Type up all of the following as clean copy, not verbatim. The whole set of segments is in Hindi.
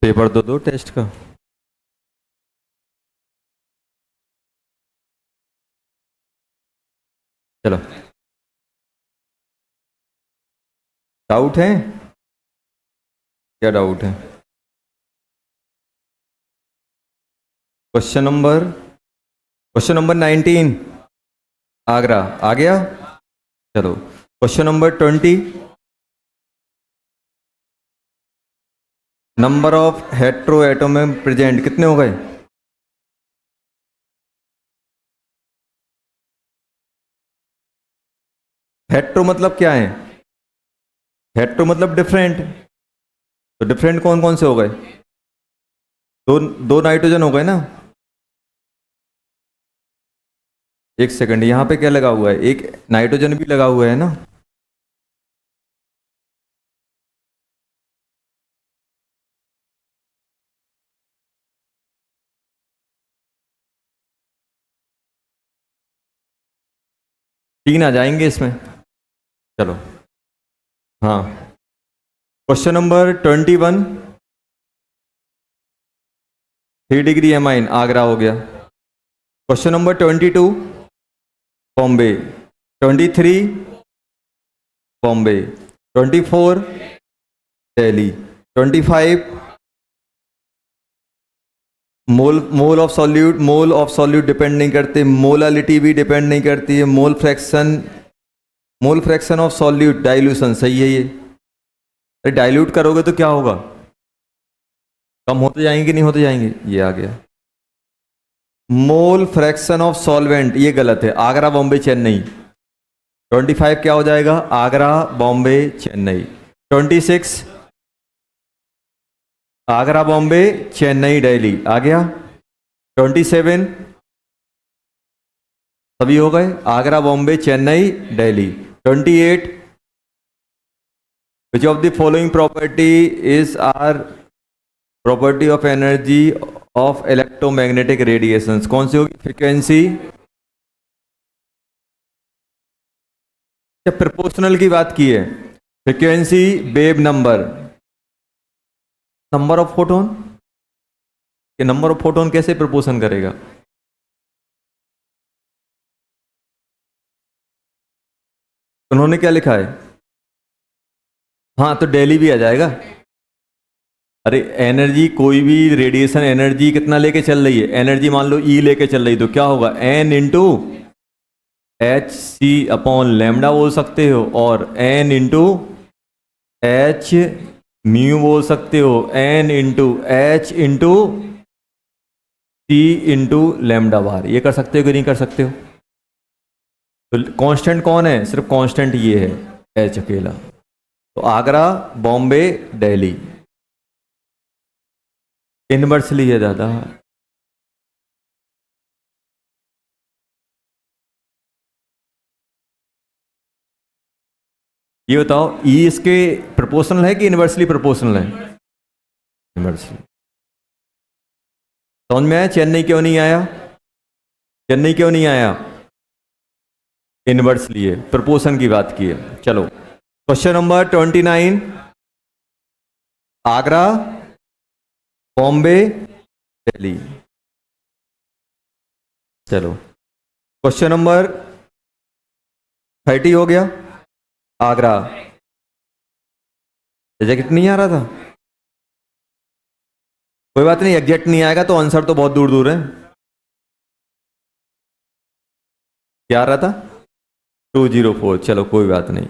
पेपर तो दो टेस्ट का। चलो, डाउट है? क्या डाउट है? क्वेश्चन नंबर 19, आगरा आ गया। चलो, question number 20, number of hetero atom present कितने हो गए? हेट्रो मतलब क्या है? हेट्रो मतलब डिफरेंट। तो डिफरेंट कौन कौन से हो गए? दो दो नाइट्रोजन हो गए ना। एक सेकंड, यहाँ पे क्या लगा हुआ है? एक नाइट्रोजन भी लगा हुआ है ना। तीन आ जाएंगे इसमें। चलो, हाँ। Question number 21, 3 degree amine Agra हो गया। Question number 22, Bombay. 23, Bombay. 24, Delhi. 25, mole of solute depend नहीं करते, मोलालिटी भी डिपेंड नहीं करती है, mole fraction of solute dilution सही है ये। अरे डाइल्यूट करोगे तो क्या होगा? कम होते जाएंगे कि नहीं होते जाएंगे? ये आ गया। मोल फ्रैक्शन ऑफ सॉल्वेंट ये गलत है, आगरा बॉम्बे चेन्नई। 25 क्या हो जाएगा? आगरा बॉम्बे चेन्नई। 26, आगरा बॉम्बे चेन्नई दिल्ली आ गया। 27, सभी हो गए, Agra Bombay Chennai Delhi. 28, which of the following property is are property of energy of electromagnetic radiations? कौन सी होगी? फ्रीक्वेंसी, क्या प्रोपोर्शनल की बात की है? Frequency, wave number, number of photon. ये नंबर ऑफ फोटोन कैसे प्रोपोर्शन करेगा? उन्होंने क्या लिखा है? हाँ, तो डेली भी आ जाएगा। अरे एनर्जी, कोई भी रेडिएशन एनर्जी कितना लेके चल रही है? एनर्जी मान लो ई लेके चल रही, तो क्या होगा? N into H C upon lambda बोल सकते हो, और एन इंटू एच म्यू बोल सकते हो, एन इंटू एच इंटू सी इंटू लेमडा बार। ये कर सकते हो कि नहीं कर सकते हो? तो कांस्टेंट कौन है? सिर्फ कांस्टेंट ये है, एच अकेला। तो आगरा बॉम्बे दिल्ली इनवर्सली है दादा। ये बताओ, ई इसके प्रोपोर्शनल है कि इनवर्सली प्रोपोर्शनल है? इनवर्सली। समझ में आया? चेन्नई क्यों नहीं आया? चेन्नई क्यों नहीं आया? इनवर्सली है, प्रोपोर्शन की बात की है। चलो, क्वेश्चन नंबर 29, आगरा बॉम्बे दिल्ली। चलो, क्वेश्चन नंबर 30 हो गया, आगरा। एग्जैक्ट नहीं आ रहा था? कोई बात नहीं, एग्जैक्ट नहीं आएगा तो आंसर तो बहुत दूर दूर है। क्या आ रहा था? 204। चलो कोई बात नहीं,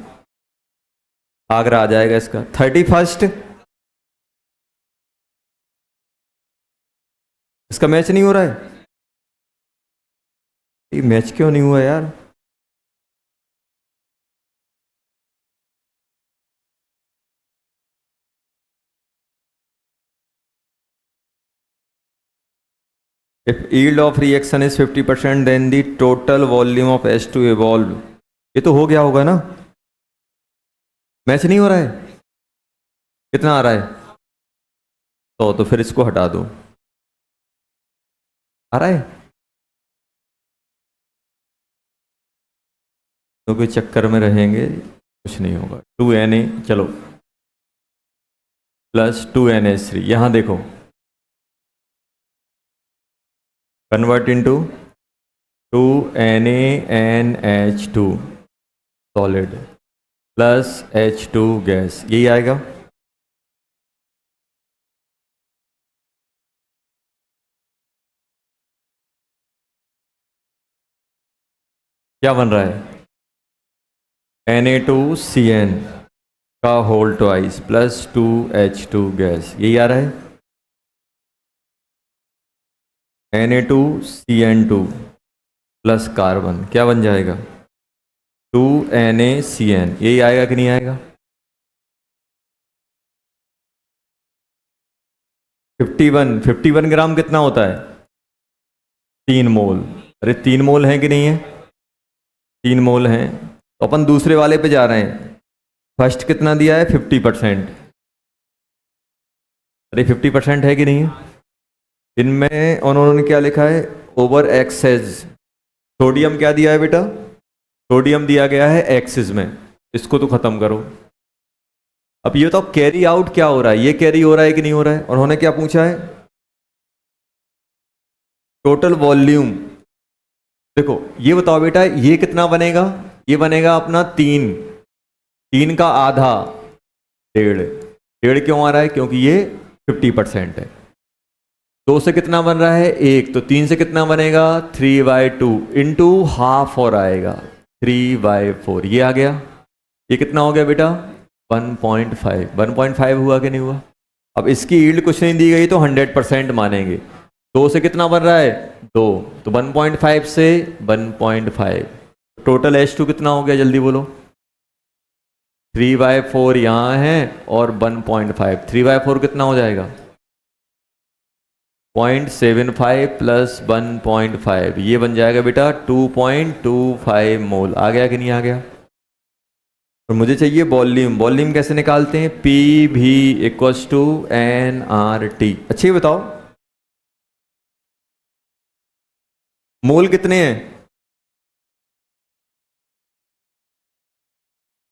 आगरा आ जाएगा इसका। 31, इसका मैच नहीं हो रहा है। ये मैच क्यों नहीं हुआ यार? If yield of reaction is 50%, then the total volume of H to evolve। ये तो हो गया होगा ना? मैच नहीं हो रहा है? कितना आ रहा है? तो फिर इसको हटा दो। आ रहा है? तो कोई चक्कर में रहेंगे, कुछ नहीं होगा। 2Na। चलो, प्लस 2NH3। यहाँ देखो, convert into 2NaNH2 solid plus H2 gas, यही आएगा। क्या बन रहा है? Na2CN का whole twice plus 2H2 gas, यही आ रहा है। Na2CN2 प्लस कार्बन क्या बन जाएगा? 2NaCN, यही आएगा कि नहीं आएगा? 51 ग्राम कितना होता है? 3 मोल। अरे 3 मोल है कि नहीं है? 3 मोल हैं। तो अपन दूसरे वाले पे जा रहे हैं। फर्स्ट कितना दिया है? 50%। अरे 50% है कि नहीं है? इनमें उन्होंने क्या लिखा है? Over access. सोडियम क्या दिया है बेटा? सोडियम दिया गया है एक्सिस में। इसको तो खत्म करो। अब ये बताओ कैरी आउट क्या हो रहा है? ये कैरी हो रहा है कि नहीं हो रहा है? और उन्होंने क्या पूछा है? Total volume. देखो ये बताओ बेटा, ये कितना बनेगा? ये बनेगा अपना 3। 3 का आधा 1.5। 1.5 क्यों आ रहा है? क्योंकि ये 50% है। 2 से कितना बन रहा है? 1। तो 3 से कितना बनेगा? 3/2 इंटू हाफ और आएगा 3/4। ये आ गया। ये कितना हो गया बेटा? 1.5। 1.5 हुआ कि नहीं हुआ? अब इसकी यील्ड कुछ नहीं दी गई तो 100% मानेंगे। 2 से कितना बन रहा है? 2। तो 1.5 से 1.5। टोटल H2 कितना हो गया? जल्दी बोलो। 3/4 यहाँ है और 1.5। 3/4 कितना हो जाएगा? 0.75 प्लस 1.5, ये बन जाएगा बेटा 2.25 मोल। आ गया कि नहीं आ गया? और मुझे चाहिए वॉल्यूम। वॉल्यूम कैसे निकालते हैं? पी भी इक्वल्स टू NRT। अच्छे ही बताओ, मोल कितने हैं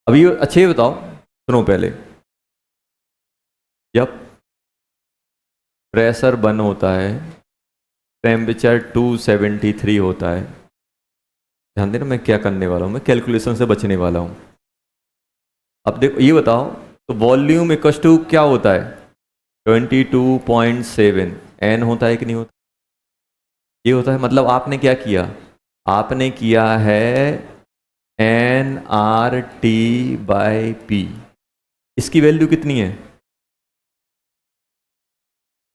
अभी? अच्छे ही बताओ, सुनो पहले। जब प्रेशर 1 होता है, टेम्परेचर 273 होता है। ध्यान देना मैं क्या करने वाला हूँ, मैं कैलकुलेशन से बचने वाला हूँ। अब देखो ये बताओ, तो वॉल्यूम इक्वल्स टू क्या होता है? 22.7 N होता है कि नहीं होता? ये होता है। मतलब आपने क्या किया? आपने किया है NRT/P। इसकी वैल्यू कितनी है?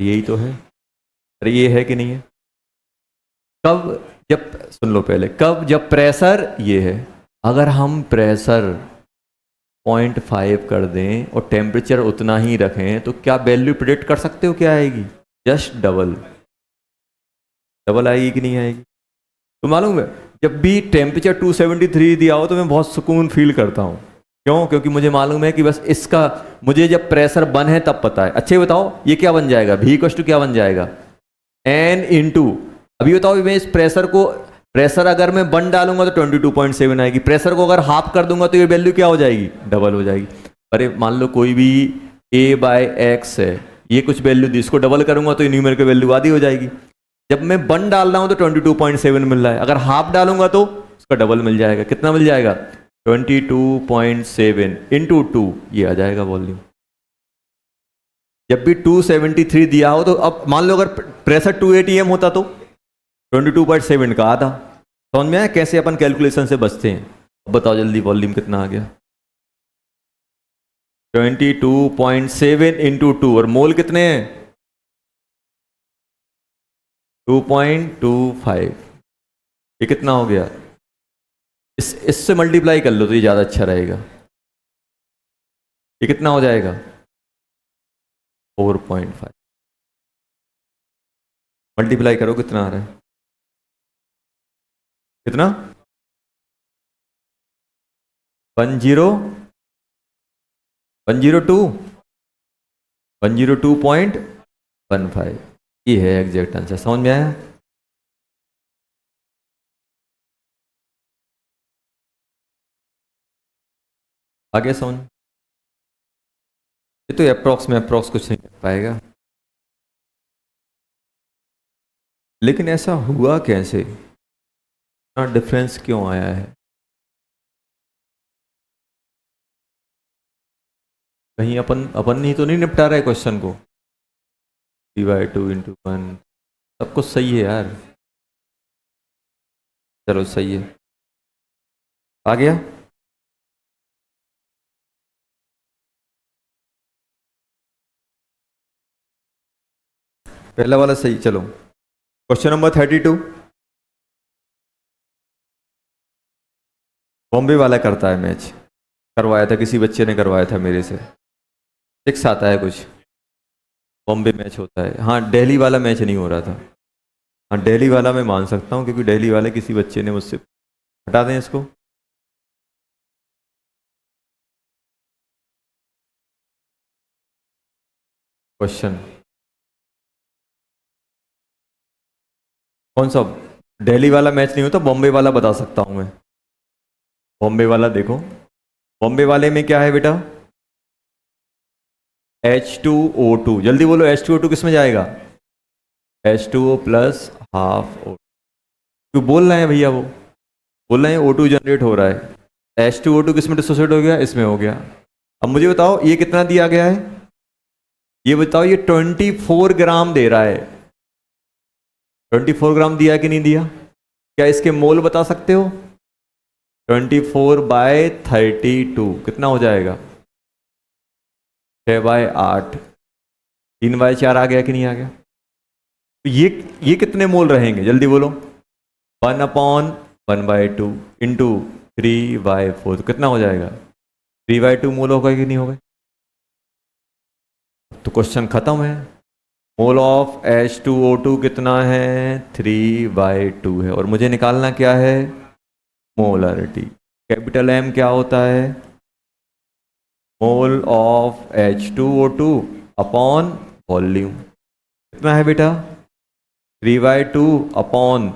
यही तो है। अरे ये है कि नहीं है? कब? जब, सुन लो पहले, कब? जब प्रेशर ये है। अगर हम प्रेशर 0.5 कर दें और टेम्परेचर उतना ही रखें तो क्या वैल्यू प्रिडिक्ट कर सकते हो क्या आएगी? Just double. डबल आएगी कि नहीं आएगी? तो मालूम है, जब भी टेम्परेचर 273 दिया हो तो मैं बहुत सुकून फील करता हूँ। क्यों? क्योंकि मुझे मालूम है कि बस इसका, मुझे जब प्रेशर 1 है तब पता है। अच्छे बताओ ये क्या बन जाएगा? V इक्वल टू क्या बन जाएगा? N इंटू, अभी बताओ मैं इस प्रेशर को, प्रेशर अगर मैं 1 डालूंगा तो 22.7 आएगी। प्रेशर को अगर हाफ कर दूंगा तो ये वैल्यू क्या हो जाएगी? डबल हो जाएगी। अरे मान लो कोई भी A/X है, ये कुछ वैल्यू दी, इसको डबल करूंगा तो न्यूमेरिकल वैल्यू आधी हो जाएगी। जब मैं 1 डाल रहा हूं तो 22.7 मिल रहा है, अगर हाफ डालूंगा तो उसका डबल मिल जाएगा। कितना मिल जाएगा? 22.7 इंटू 2, ये आ जाएगा वॉल्यूम। जब भी 273 दिया हो तो, अब मान लो अगर प्रेशर 280 m होता तो 22.7 का आधा। समझ में आया कैसे अपन कैलकुलेशन से बचते हैं? अब बताओ जल्दी, वॉल्यूम कितना आ गया? 22.7 इंटू 2, और मोल कितने हैं? 2.25। ये कितना हो गया? इससे मल्टीप्लाई कर लो तो ये ज़्यादा अच्छा रहेगा। ये कितना हो जाएगा? 4.5। मल्टीप्लाई करो कितना आ रहा है? कितना? 102 102.15। ये है एग्जैक्ट आंसर। समझ में आया? आगे समझ। ये तो अप्रॉक्स में अप्रॉक्स कुछ नहीं कर पाएगा। लेकिन ऐसा हुआ कैसे, इतना डिफरेंस क्यों आया है? कहीं अपन अपन ही तो नहीं निपटा रहे क्वेश्चन को। 3/2 × 1 सब कुछ सही है यार। चलो सही है, आ गया। पहला वाला सही। चलो क्वेश्चन नंबर 32। बॉम्बे वाला करता है मैच, करवाया था किसी बच्चे ने, करवाया था मेरे से। 6 आता है कुछ, बॉम्बे मैच होता है। हाँ दिल्ली वाला मैच नहीं हो रहा था। हाँ दिल्ली वाला मैं मान सकता हूँ, क्योंकि दिल्ली वाले किसी बच्चे ने मुझसे, हटा दें इसको। क्वेश्चन कौन सा? दिल्ली वाला मैच नहीं होता, बॉम्बे वाला बता सकता हूँ मैं। बॉम्बे वाला देखो, बॉम्बे वाले में क्या है बेटा? H2O2, जल्दी बोलो H2O2 किस में जाएगा? H2O plus half O2। क्यों बोल रहे हैं भैया? वो बोल रहे हैं O2 जनरेट हो रहा है, H2O2 किस में डिसोसिएट हो गया? इसमें हो गया। अब मुझे बताओ ये कितना दिया गया है? ये बताओ, ये 24 ग्राम दे रहा है। 24 ग्राम दिया कि नहीं दिया? क्या इसके मोल बता सकते हो? 24/32 कितना हो जाएगा? 6/8। 3/4 आ गया कि नहीं आ गया? तो ये कितने मोल रहेंगे जल्दी बोलो? 1/1/2 इंटू 3/4 तो कितना हो जाएगा? 3/2 मोल होगा कि नहीं होगा? तो क्वेश्चन खत्म है। मोल ऑफ H2O2 कितना है? 3/2 है। और मुझे निकालना क्या है? मोलरिटी। कैपिटल M क्या होता है? Mole of H2O2 upon volume. कितना है बेटा? 3/2 अपॉन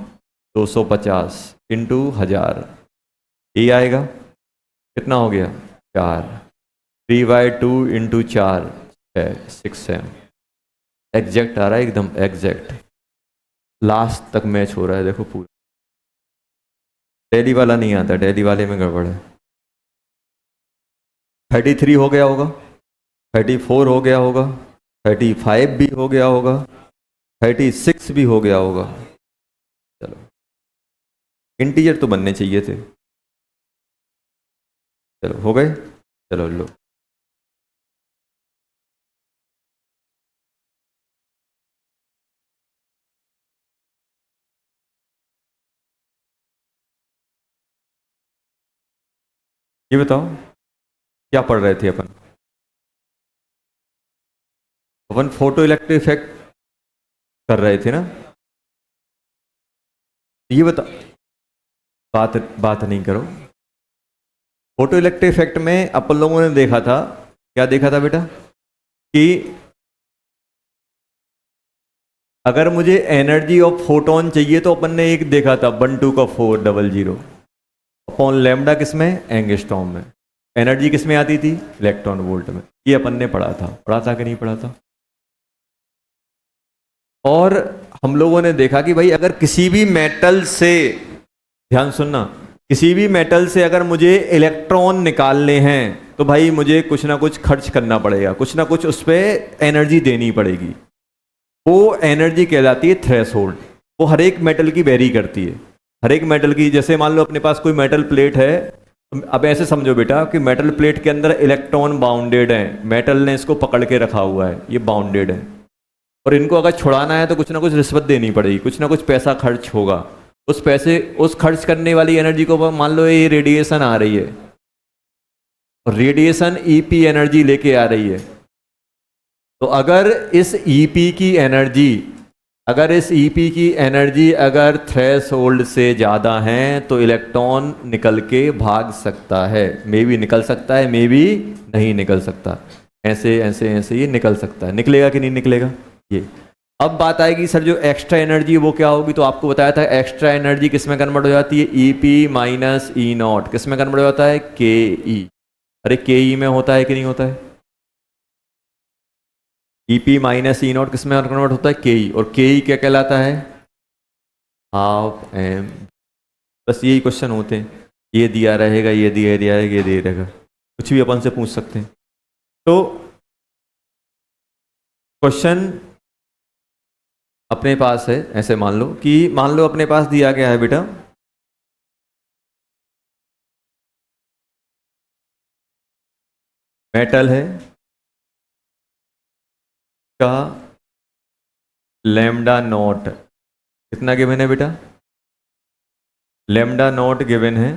250 इंटू 1000। ये आएगा, कितना हो गया? 4। 3/2 इंटू 4 है 6 m। एग्जैक्ट आ रहा है, एकदम एग्जैक्ट। लास्ट तक मैच हो रहा है, देखो पूरा। दिल्ली वाला नहीं आता, दिल्ली वाले में गड़बड़ है। 33 हो गया होगा, 34 हो गया होगा, 35 भी हो गया होगा, 36 भी हो गया होगा। चलो इंटीजर तो बनने चाहिए थे। चलो हो गए। चलो लो, ये बताओ क्या पढ़ रहे थे अपन? अपन फोटो इलेक्ट्रिक इफेक्ट कर रहे थे ना? ये बता, बात बात नहीं करो। फोटो इलेक्ट्रिक इफेक्ट में अपन लोगों ने देखा था, क्या देखा था बेटा? कि अगर मुझे एनर्जी ऑफ फोटोन चाहिए तो अपन ने एक देखा था 1/2 अपॉन लैम्डा, किसमें? एंगस्ट्रॉम में। एनर्जी किसमें आती थी? इलेक्ट्रॉन वोल्ट में। ये अपन ने पढ़ा था कि नहीं पढ़ा था? और हम लोगों ने देखा कि भाई अगर किसी भी मेटल से, ध्यान सुनना, किसी भी मेटल से अगर मुझे इलेक्ट्रॉन निकालने हैं तो भाई मुझे कुछ ना कुछ खर्च करना पड़ेगा, कुछ ना कुछ उस पर एनर्जी देनी पड़ेगी। वो एनर्जी कहलाती है थ्रेशोल्ड। वो हर एक मेटल की वेरी करती है, हर एक मेटल की। जैसे मान लो अपने पास कोई मेटल प्लेट है, अब ऐसे समझो बेटा कि मेटल प्लेट के अंदर इलेक्ट्रॉन बाउंडेड है, मेटल ने इसको पकड़ के रखा हुआ है, ये बाउंडेड है, और इनको अगर छुड़ाना है तो कुछ ना कुछ रिश्वत देनी पड़ेगी, कुछ ना कुछ पैसा खर्च होगा। उस पैसे, उस खर्च करने वाली एनर्जी को मान लो ये रेडिएशन आ रही है, और रेडिएशन ईपी एनर्जी लेके आ रही है। तो अगर इस ईपी की एनर्जी, अगर इस ईपी की एनर्जी अगर थ्रेशोल्ड से ज़्यादा है तो इलेक्ट्रॉन निकल के भाग सकता है। मे भी निकल सकता है, मे भी नहीं निकल सकता। ऐसे ऐसे ऐसे ये निकल सकता है। निकलेगा कि नहीं निकलेगा ये? अब बात आएगी सर जो एक्स्ट्रा एनर्जी वो क्या होगी? तो आपको बताया था एक्स्ट्रा एनर्जी किस में कन्वर्ट हो जाती है? EP minus E not. किस में कन्वर्ट हो जाता है? के ई। अरे के ई में होता है कि नहीं होता है? E P minus E not किस में कन्वर्ट होता है, के ई, और के ई क्या कहलाता है, हाफ एम। बस यही क्वेश्चन होते हैं, ये दिया रहेगा, ये दिया रहेगा, ये दिया रहेगा, कुछ भी अपन से पूछ सकते हैं। तो क्वेश्चन अपने पास है, ऐसे मान लो अपने पास दिया गया है बेटा, मेटल है का लैम्डा नॉट कितना गिवन है बेटा, लैम्डा नॉट गिवन है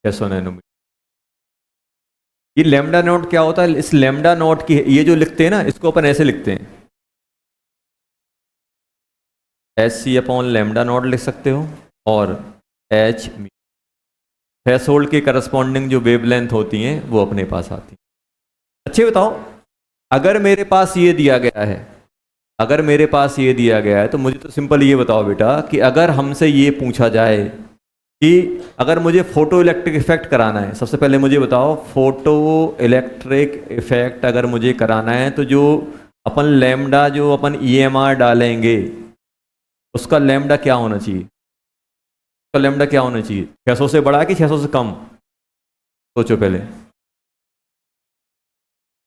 600 नैनोमीटर। ये लैम्डा नॉट क्या होता है, इस लैम्डा नॉट की ये जो लिखते हैं ना, इसको अपन ऐसे लिखते हैं, H C upon lambda not लिख सकते हो, और एच थ्रेशोल्ड के करस्पॉन्डिंग जो वेवलेंथ होती हैं वो अपने पास आती हैं। अच्छे बताओ, अगर मेरे पास ये दिया गया है, अगर मेरे पास ये दिया गया है, तो मुझे तो सिंपल ये बताओ बेटा कि अगर हमसे ये पूछा जाए कि अगर मुझे फोटो इलेक्ट्रिक इफेक्ट कराना है, सबसे पहले मुझे बताओ फोटो इलेक्ट्रिक इफेक्ट अगर मुझे कराना है, तो जो अपन लैम्डा जो अपन ईएमआर डालेंगे उसका लैम्डा क्या होना चाहिए, उसका लैम्डा क्या होना चाहिए, 600 से बड़ा कि 600 से कम, सोचो पहले।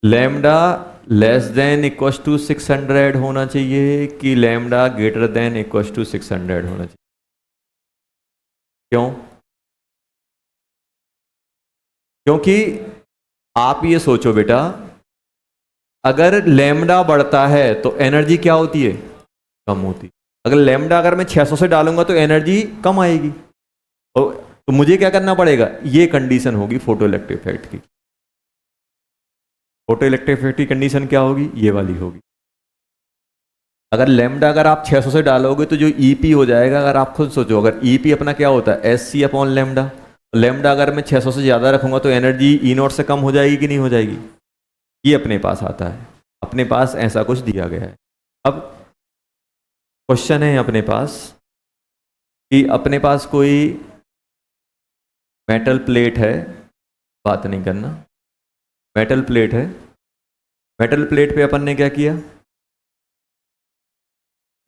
Lambda less than equal to 600 होना चाहिए कि lambda greater than equal to 600 होना चाहिए, क्यों? क्योंकि आप ये सोचो बेटा, अगर लैम्डा बढ़ता है तो एनर्जी क्या होती है, कम होती। अगर लैम्डा अगर मैं 600 से डालूंगा तो एनर्जी कम आएगी, तो मुझे क्या करना पड़ेगा, ये कंडीशन होगी फोटो इलेक्ट्रिक इफेक्ट की। फोटो इलेक्ट्रिक इफेक्ट की कंडीशन क्या होगी, ये वाली होगी। अगर लैम्डा अगर आप 600 से डालोगे तो जो ईपी हो जाएगा, अगर आप खुद सोचो, अगर ईपी अपना क्या होता है, S C upon lambda, lambda अगर मैं 600 से ज़्यादा रखूंगा तो एनर्जी ई नॉट से कम हो जाएगी कि नहीं हो जाएगी, ये अपने पास आता है, अपने पास ऐसा कुछ दिया गया है। अब क्वेश्चन है अपने पास कि अपने पास कोई मेटल प्लेट है, बात नहीं करना, मेटल प्लेट है, मेटल प्लेट पे अपन ने क्या किया,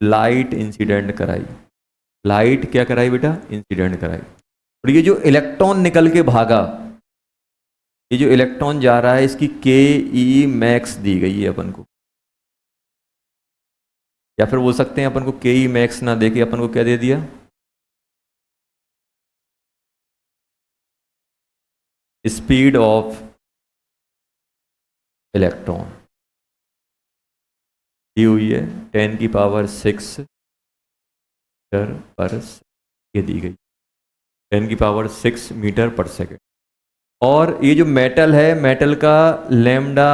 लाइट इंसिडेंट कराई, लाइट क्या कराई बेटा, इंसिडेंट कराई, और ये जो इलेक्ट्रॉन निकल के भागा, ये जो इलेक्ट्रॉन जा रहा है इसकी के ई मैक्स दी गई है अपन को, या फिर बोल सकते हैं अपन को के ई मैक्स ना देके अपन को क्या दे दिया, स्पीड ऑफ इलेक्ट्रॉन दी हुई है 10 की पावर 6 मीटर पर, ये दी गई 10 की पावर 6 मीटर पर सेकेंड। और ये जो मेटल है, मेटल का लैम्डा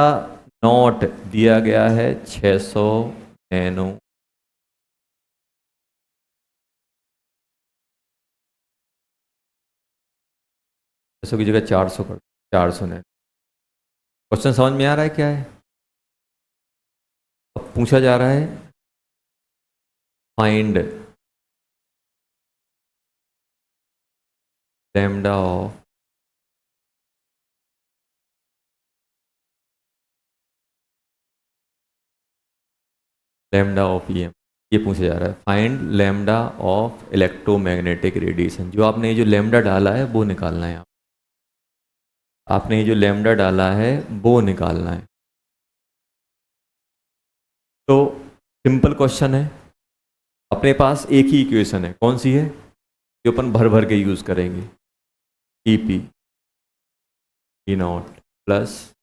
नॉट दिया गया है 600 नैनो, 600 की जगह 400 कर, 400 नैनो। क्वेश्चन समझ में आ रहा है क्या है? अब पूछा जा रहा है find lambda of lambda of EM, ये पूछा जा रहा है, find lambda of electromagnetic radiation. जो आपने ये जो लैम्डा डाला है वो निकालना है, आपने ये जो लैम्डा डाला है वो निकालना है। तो सिंपल क्वेश्चन है, अपने पास एक ही इक्वेशन है, कौन सी है, जो अपन भर भर के यूज करेंगे, E P E not plus,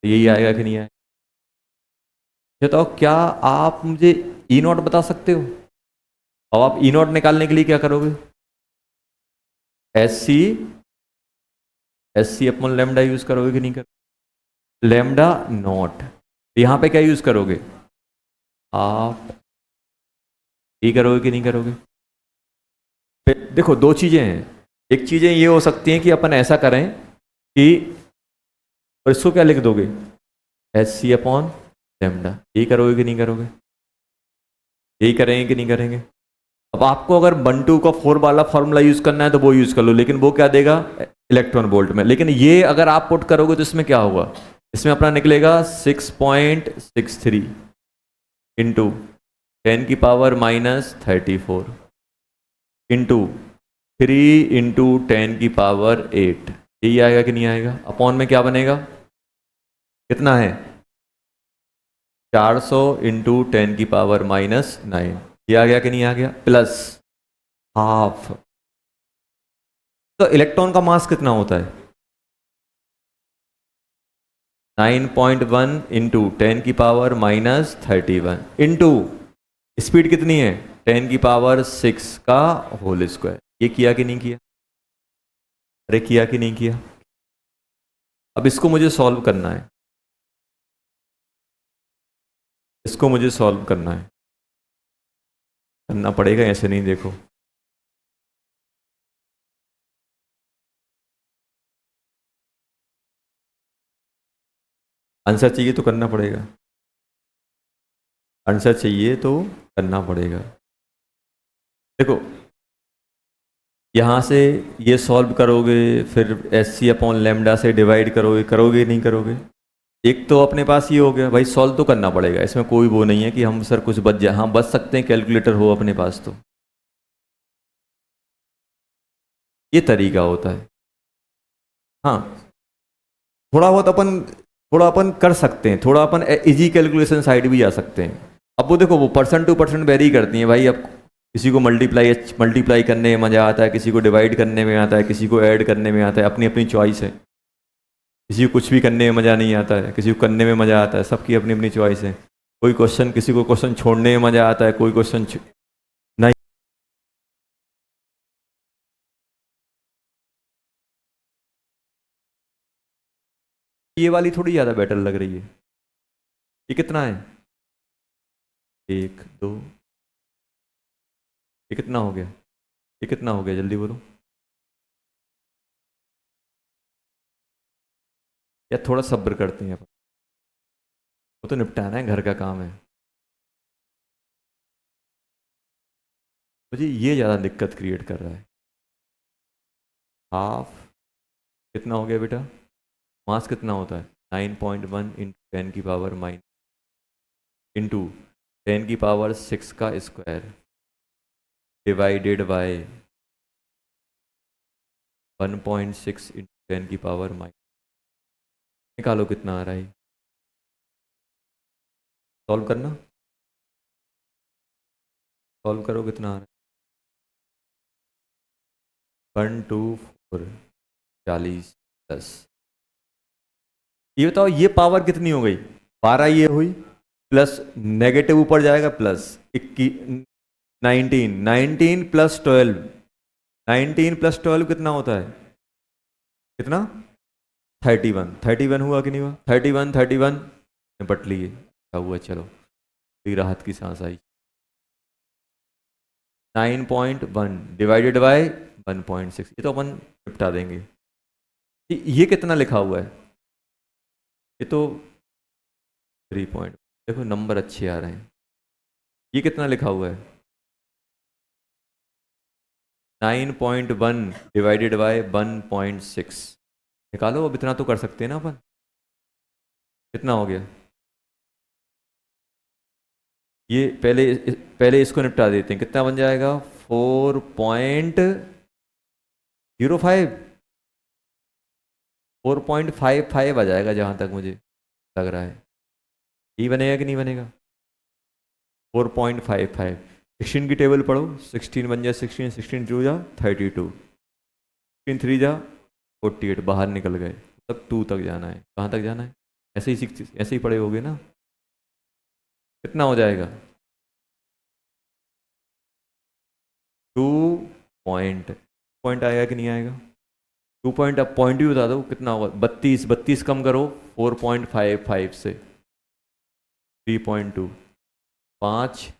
यही आएगा कि नहीं आएगा? बताओ, क्या आप मुझे ई नॉट बता सकते हो? अब आप ई नॉट निकालने के लिए क्या करोगे, S C upon lambda use करोगे कि नहीं करोगे, लैम्डा नॉट, यहां पे क्या यूज करोगे, आप ये करोगे कि नहीं करोगे? देखो दो चीजें हैं, एक चीजें ये हो सकती हैं कि अपन ऐसा करें कि, और इसको क्या लिख दोगे, एच सी अपॉन लैम्डा, यही करोगे कि नहीं करोगे, यही करेंगे कि नहीं करेंगे? अब आपको अगर 1 2 का 4 वाला फॉर्मूला यूज़ करना है तो वो यूज़ कर लो, लेकिन वो क्या देगा इलेक्ट्रॉन वोल्ट में। लेकिन ये अगर आप पुट करोगे तो इसमें क्या होगा, इसमें अपना निकलेगा 6.63 इंटू 10⁻⁻34 इंटू 3 इंटू 10⁸ यही आएगा कि नहीं आएगा। अपॉन में क्या बनेगा, कितना है 400 इंटू 10⁻⁹ ये आ गया कि नहीं आ गया, प्लस हाफ। तो इलेक्ट्रॉन का मास कितना होता है 9.1 इंटू 10⁻⁻31 इंटू स्पीड कितनी है 10⁻6 का होल स्क्वायर। ये किया कि नहीं किया, अरे किया कि नहीं किया। अब इसको मुझे सॉल्व करना है, इसको मुझे सॉल्व करना है, करना पड़ेगा, ऐसे नहीं देखो। आंसर चाहिए तो करना पड़ेगा, आंसर चाहिए तो करना पड़ेगा। देखो यहाँ से ये सॉल्व करोगे, फिर SC/λ से डिवाइड करोगे, करोगे नहीं करोगे। एक तो अपने पास ये हो गया भाई, सॉल्व तो करना पड़ेगा, इसमें कोई वो नहीं है कि हम सर कुछ बच जाए, हाँ बच सकते हैं, कैलकुलेटर हो अपने पास तो। ये तरीका होता है। हाँ थोड़ा अपन कर सकते हैं, थोड़ा अपन इजी कैलकुलेशन साइड भी जा सकते हैं। अब वो देखो वो पर्सन टू पर्सन वेरी करती हैं भाई। अब किसी को मल्टीप्लाई करने में मज़ा आता है, किसी को डिवाइड करने में आता है, किसी को ऐड करने में आता है, अपनी अपनी चॉइस है। किसी को कुछ भी करने में मज़ा नहीं आता है, किसी को करने में मज़ा आता है, सबकी अपनी अपनी चॉइस है। कोई क्वेश्चन, किसी को क्वेश्चन छोड़ने में मज़ा आता है, कोई क्वेश्चन नहीं। ये वाली थोड़ी ज़्यादा बेटर लग रही है। ये कितना है 1 2, ये कितना हो गया, ये कितना हो गया जल्दी बोलो। या थोड़ा सब्र करते हैं अपन, वो तो निपटाना है, घर का काम है। मुझे ये ज़्यादा दिक्कत क्रिएट कर रहा है। हाफ कितना हो गया बेटा, मास कितना होता है 9.1 इंटू 10⁻⁻, इंटू 10⁻6 का स्क्वायर डिवाइडेड बाय 1.6 इंटू 10⁻⁻। निकालो कितना आ रहा है, सॉल्व करना, सॉल्व करो कितना आ रहा है 1 2 4 40 10। ये बताओ ये पावर कितनी हो गई 12, ये हुई प्लस नेगेटिव ऊपर जाएगा प्लस 19, 19 प्लस 12, 19 प्लस 12 कितना होता है, कितना 31, 31 हुआ कि नहीं हुआ, 31 31 निपट लिए, क्या हुआ, चलो फिर राहत की सांस आई। 9.1 डिवाइडेड बाय 1.6, ये तो अपन निपटा देंगे। ये कितना लिखा हुआ है, ये तो 3 पॉइंट, देखो नंबर अच्छे आ रहे हैं। ये कितना लिखा हुआ है 9.1 डिवाइडेड बाय 1.6, निकालो। अब इतना तो कर सकते हैं ना अपन, कितना हो गया। ये पहले इसको निपटा देते हैं, कितना बन जाएगा 4.05, 4.55 आ जाएगा जहाँ तक मुझे लग रहा है। यही बनेगा कि नहीं बनेगा 4.55। 16 की टेबल पढ़ो, 16 बन जाए 16, 16 2 जा 32, 16 3 जा 48, बाहर निकल गए। तब 2 तक जाना है, कहाँ तक जाना है, ऐसे ही ऐसे ही पढ़े होगे ना। कितना हो जाएगा 2 पॉइंट आएगा कि नहीं आएगा, 2 पॉइंट। अब पॉइंट भी बता दो कितना होगा, 32, 32 कम करो 4.55 से 3.2, 5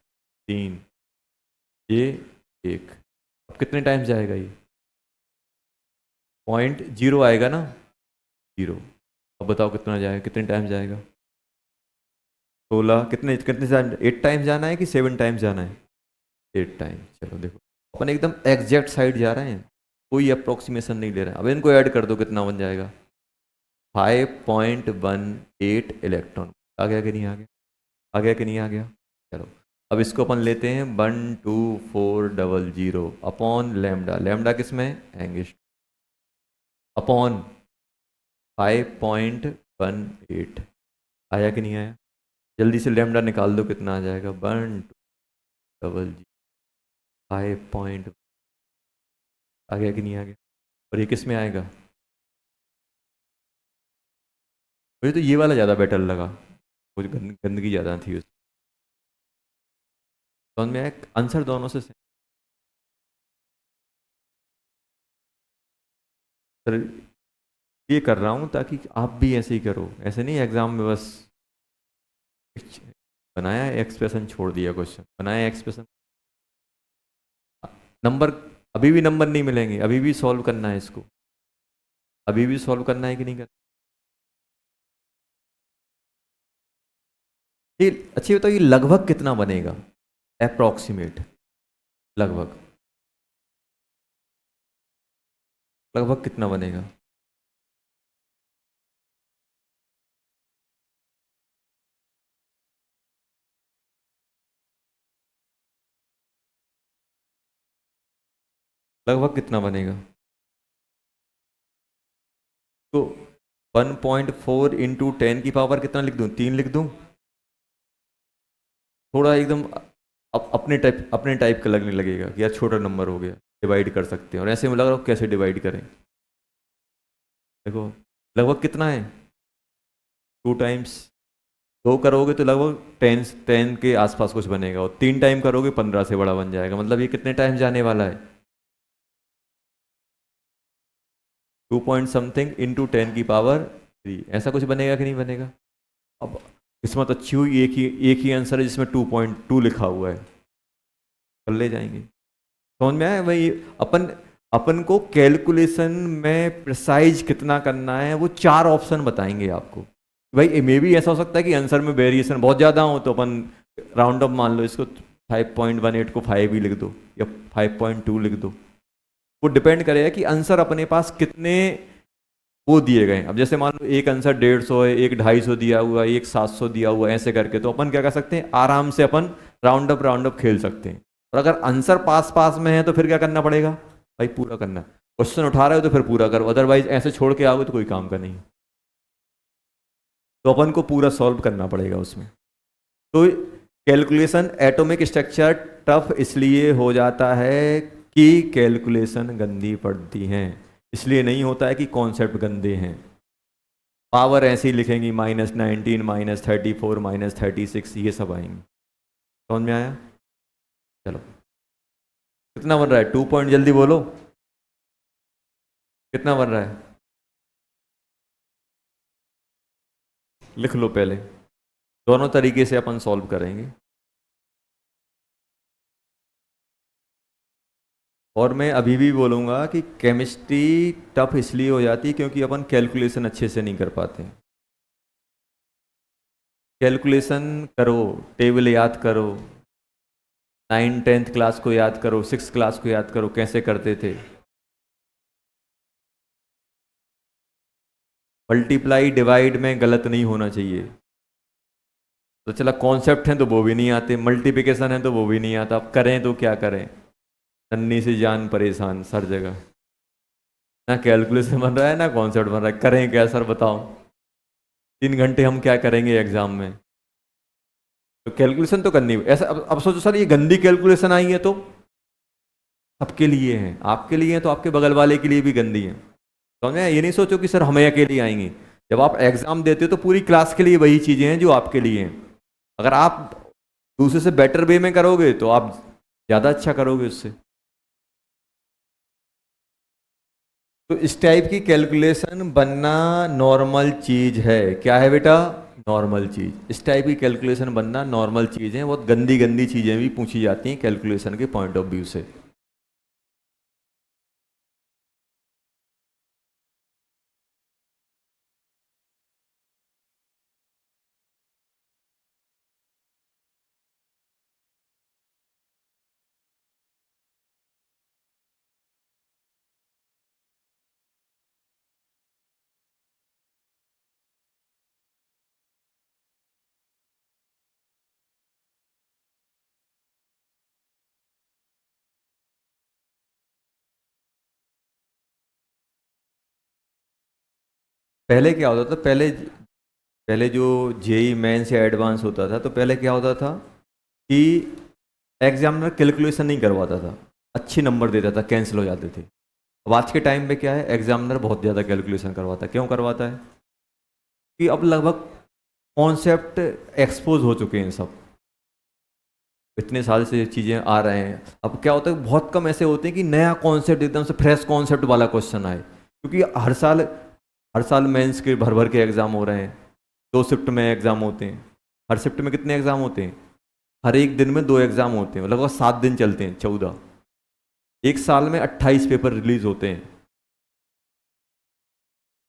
3, ये 1। अब कितने टाइम्स जाएगा ये 0.0 आएगा ना, 0। अब बताओ कितना जाएगा, कितने टाइम्स जाएगा 16, कितने कितने 8 टाइम्स जाना है कि 7 टाइम्स जाना है, 8 टाइम। चलो देखो, अपन एकदम एग्जैक्ट साइड जा रहे हैं, कोई अप्रोक्सीमेशन नहीं ले रहे हैं। अब इनको ऐड कर दो, कितना बन जाएगा? 5.18 इलेक्ट्रॉन। आ गया कि नहीं आ गया? आ गया कि नहीं आ गया? चलो, अब इसको अपन लेते हैं 12400 अपॉन लैम्डा। लैम्डा किस में? एंगस्ट्रॉम। अपॉन 5.18। आया कि नहीं आया? जल्दी से लैम्डा निकाल दो, कितना आ जाएगा? 120 5 आ गया कि नहीं आ गया? और ये किस में आएगा? मुझे तो ये वाला ज़्यादा बेटर लगा, कुछ गंदगी ज़्यादा थी उसमें। समझ में आया? आंसर दोनों से same। सर ये कर रहा हूँ ताकि आप भी ऐसे ही करो, ऐसे नहीं एग्जाम में बस बनाया एक्सप्रेशन छोड़ दिया, क्वेश्चन बनाया एक्सप्रेशन, नंबर। अभी भी नंबर नहीं मिलेंगे, अभी भी सॉल्व करना है इसको, अभी भी सॉल्व करना है कि नहीं करना? ये अच्छी बताओ, ये लगभग कितना बनेगा? अप्रोक्सीमेट, लगभग लगभग कितना बनेगा? लगभग कितना बनेगा? तो 1.4 इंटू 10 की पावर कितना लिख दूँ? 3 लिख दूँ? थोड़ा एकदम अपने टाइप का लगने लगेगा कि यार छोटा नंबर हो गया, डिवाइड कर सकते हैं। और ऐसे में लग रहा हो कैसे डिवाइड करें। देखो लगभग कितना है? 2 टाइम्स। 2 करोगे तो लगभग 10 के आसपास कुछ बनेगा, और 3 टाइम करोगे 15 से बड़ा बन जाएगा। मतलब ये कितने टाइम जाने वाला है? 2 पॉइंट समथिंग इंटू 10 की पावर 3, ऐसा कुछ बनेगा कि नहीं बनेगा? अब किस्मत अच्छी हुई, एक ही आंसर है जिसमें 2.2 लिखा हुआ है, कर ले जाएंगे। समझ में आया भाई? अपन अपन को कैलकुलेशन में प्रिसाइज कितना करना है, वो 4 ऑप्शन बताएंगे आपको। भाई मे भी ऐसा हो सकता है कि आंसर में वेरिएशन बहुत ज़्यादा हो, तो अपन राउंड अप मान लो इसको, 5.18 को 5 ही लिख दो, या 5.2 लिख दो। वो डिपेंड करेगा कि आंसर अपने पास कितने वो दिए गए हैं। अब जैसे मान लो एक आंसर 150 है, एक 250 दिया हुआ है, एक 700 दिया हुआ है, ऐसे करके तो अपन क्या कर सकते हैं, आराम से अपन राउंड अप खेल सकते हैं। और अगर आंसर पास पास में है तो फिर क्या करना पड़ेगा? भाई पूरा करना। क्वेश्चन उठा रहे हो तो फिर पूरा करो, अदरवाइज ऐसे छोड़ के आओगे तो कोई काम का नहीं। तो अपन को पूरा सॉल्व करना पड़ेगा उसमें। तो कैलकुलेशन एटॉमिक स्ट्रक्चर टफ इसलिए हो जाता है कि कैलकुलेशन गंदी पड़ती हैं, इसलिए नहीं होता है कि कॉन्सेप्ट गंदे हैं। पावर ऐसे ही लिखेंगी, -19 -34 -36, ये सब आएंगे। समझ में आया? चलो, कितना बन रहा है? 2 पॉइंट, जल्दी बोलो, कितना बन रहा है? लिख लो पहले, दोनों तरीके से अपन सॉल्व करेंगे। और मैं अभी भी बोलूँगा कि केमिस्ट्री टफ इसलिए हो जाती है क्योंकि अपन कैलकुलेशन अच्छे से नहीं कर पाते। कैलकुलेशन करो, टेबल याद करो, 9th 10th क्लास को याद करो, 6th क्लास को याद करो, कैसे करते थे। मल्टीप्लाई डिवाइड में गलत नहीं होना चाहिए। तो चला, कॉन्सेप्ट हैं तो वो भी नहीं आते, मल्टीप्लिकेशन है तो वो भी नहीं आता, अब करें तो क्या करें? नन्ही सी जान परेशान सर जगह, ना कैलकुलेशन बन रहा है ना कॉन्सेप्ट बन रहा है, करें क्या सर बताओ? 3 घंटे हम क्या करेंगे एग्जाम में? तो कैलकुलेशन तो करनी ऐसा। अब सोचो सर, ये गंदी कैलकुलेशन आई है तो सबके लिए है, आपके लिए है तो आपके बगल वाले के लिए भी गंदी है। समझ में? ये नहीं सोचो कि सर हमें अकेले आएंगी। जब आप एग्जाम देते हो तो पूरी क्लास के लिए वही चीजें हैं जो आपके लिए हैं। अगर आप दूसरे से बेटर वे में करोगे तो आप ज़्यादा अच्छा करोगे उससे। तो इस टाइप की कैलकुलेशन बनना नॉर्मल चीज है। क्या है बेटा? नॉर्मल चीज। इस टाइप की कैलकुलेशन बनना नॉर्मल चीज है। बहुत गंदी गंदी चीजें भी पूछी जाती हैं कैलकुलेशन के पॉइंट ऑफ व्यू से। पहले क्या होता था, पहले पहले जो जेई मेंस या एडवांस होता था, तो पहले क्या होता था कि एग्जामिनर कैलकुलेशन नहीं करवाता था, अच्छे नंबर देता था, कैंसिल हो जाते थे। अब आज के टाइम पे क्या है, एग्जामिनर बहुत ज़्यादा कैलकुलेशन करवाता है। क्यों करवाता है? कि अब लगभग कॉन्सेप्ट एक्सपोज हो चुके हैं सब, इतने साल से चीज़ें आ रहे हैं। अब क्या होता है, बहुत कम ऐसे होते हैं कि नया कॉन्सेप्ट एकदम से फ्रेश कॉन्सेप्ट वाला क्वेश्चन आए, क्योंकि हर साल मेंस के भर भर के एग्ज़ाम हो रहे हैं, 2 शिफ्ट में एग्ज़ाम होते हैं। हर शिफ्ट में कितने एग्ज़ाम होते हैं? हर एक दिन में 2 एग्ज़ाम होते हैं, लगभग 7 दिन चलते हैं, 14। एक साल में 28 पेपर रिलीज होते हैं,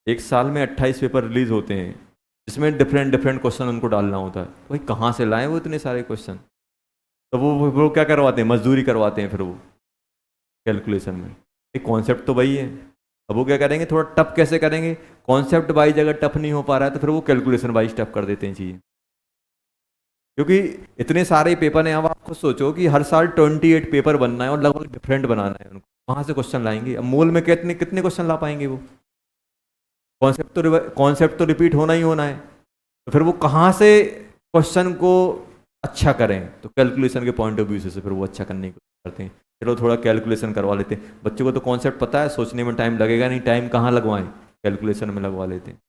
एक साल में 28 पेपर रिलीज होते हैं, जिसमें डिफरेंट डिफरेंट क्वेश्चन उनको डालना होता है। तो भाई कहाँ से लाएं वो इतने सारे क्वेश्चन? तो वो क्या करवाते हैं, मजदूरी करवाते हैं फिर वो कैलकुलेशन में। एक कॉन्सेप्ट तो वही है। अब वो क्या करेंगे, थोड़ा टफ कैसे करेंगे? कॉन्सेप्ट वाइज अगर टफ नहीं हो पा रहा है तो फिर वो कैलकुलेशन वाइज टफ कर देते हैं चीज़ें, क्योंकि इतने सारे पेपर हैं। अब आप खुद सोचो कि हर साल 28 पेपर बनना है और लगभग डिफरेंट बनाना है उनको, कहाँ से क्वेश्चन लाएंगे? अब मूल में कितने कितने क्वेश्चन ला पाएंगे वो? कॉन्सेप्ट तो रिपीट होना ही होना है, तो फिर वो कहाँ से क्वेश्चन को अच्छा करें? तो कैलकुलेशन के पॉइंट ऑफ व्यू से फिर वो अच्छा करने की कोशिश करते हैं। चलो थोड़ा कैलकुलेशन करवा लेते हैं, बच्चों को तो कॉन्सेप्ट पता है, सोचने में टाइम लगेगा नहीं, टाइम कहाँ लगवाएं, कैलकुलेशन में लगवा लेते हैं।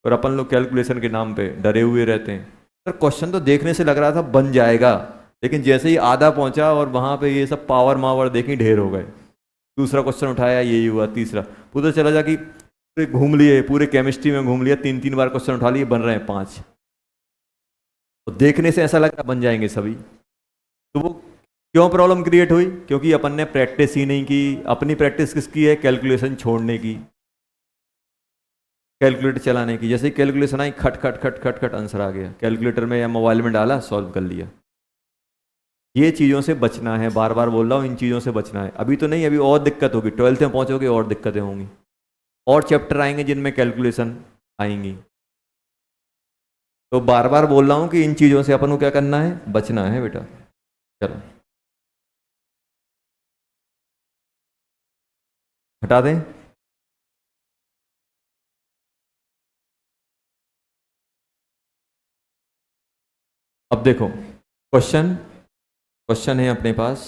और अपन लोग कैलकुलेशन के नाम पे डरे हुए रहते हैं। सर क्वेश्चन तो देखने से लग रहा था बन जाएगा, लेकिन जैसे ही आधा पहुंचा और वहां पे ये सब पावर मावर देखी, ढेर हो गए। दूसरा क्वेश्चन उठाया, यही हुआ, तीसरा, पूरा चला जा कि पूरे घूम लिए, पूरे केमिस्ट्री में घूम लिया, 3 3 बार क्वेश्चन उठा लिए, बन रहे हैं 5। तो देखने से ऐसा लग रहा बन जाएंगे सभी। तो वो क्यों प्रॉब्लम क्रिएट हुई? क्योंकि अपन ने प्रैक्टिस ही नहीं की। अपनी प्रैक्टिस किसकी है? कैलकुलेशन छोड़ने की, कैलकुलेटर चलाने की। जैसे ही कैलकुलेशन आई, खट खट खट खट खट आंसर आ गया, कैलकुलेटर में या मोबाइल में डाला, सॉल्व कर लिया। ये चीज़ों से बचना है, बार बार बोल रहा हूँ, इन चीज़ों से बचना है। अभी तो नहीं, अभी और दिक्कत होगी, 12th में पहुँचोगे और दिक्कतें होंगी, और चैप्टर आएंगे जिनमें कैलकुलेशन आएंगी। तो बार बार बोल रहा हूँ कि इन चीज़ों से अपन को क्या करना है, बचना है बेटा। चलो हटा दें। अब देखो, क्वेश्चन क्वेश्चन है अपने पास।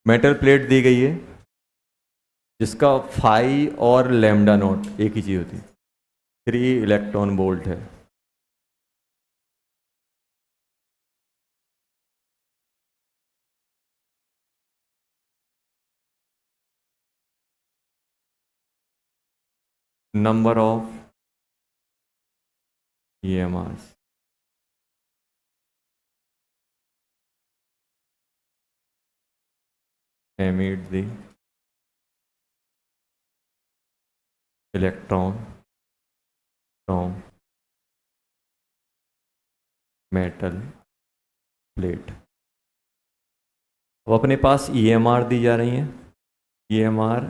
मेटल प्लेट दी गई है, जिसका फाई और लैम्डा नोट एक ही चीज़ होती है, 3 इलेक्ट्रॉन वोल्ट है। Number of EMRs, emit the electron from metal plate। अब अपने पास EMR दी जा रही हैं, EMR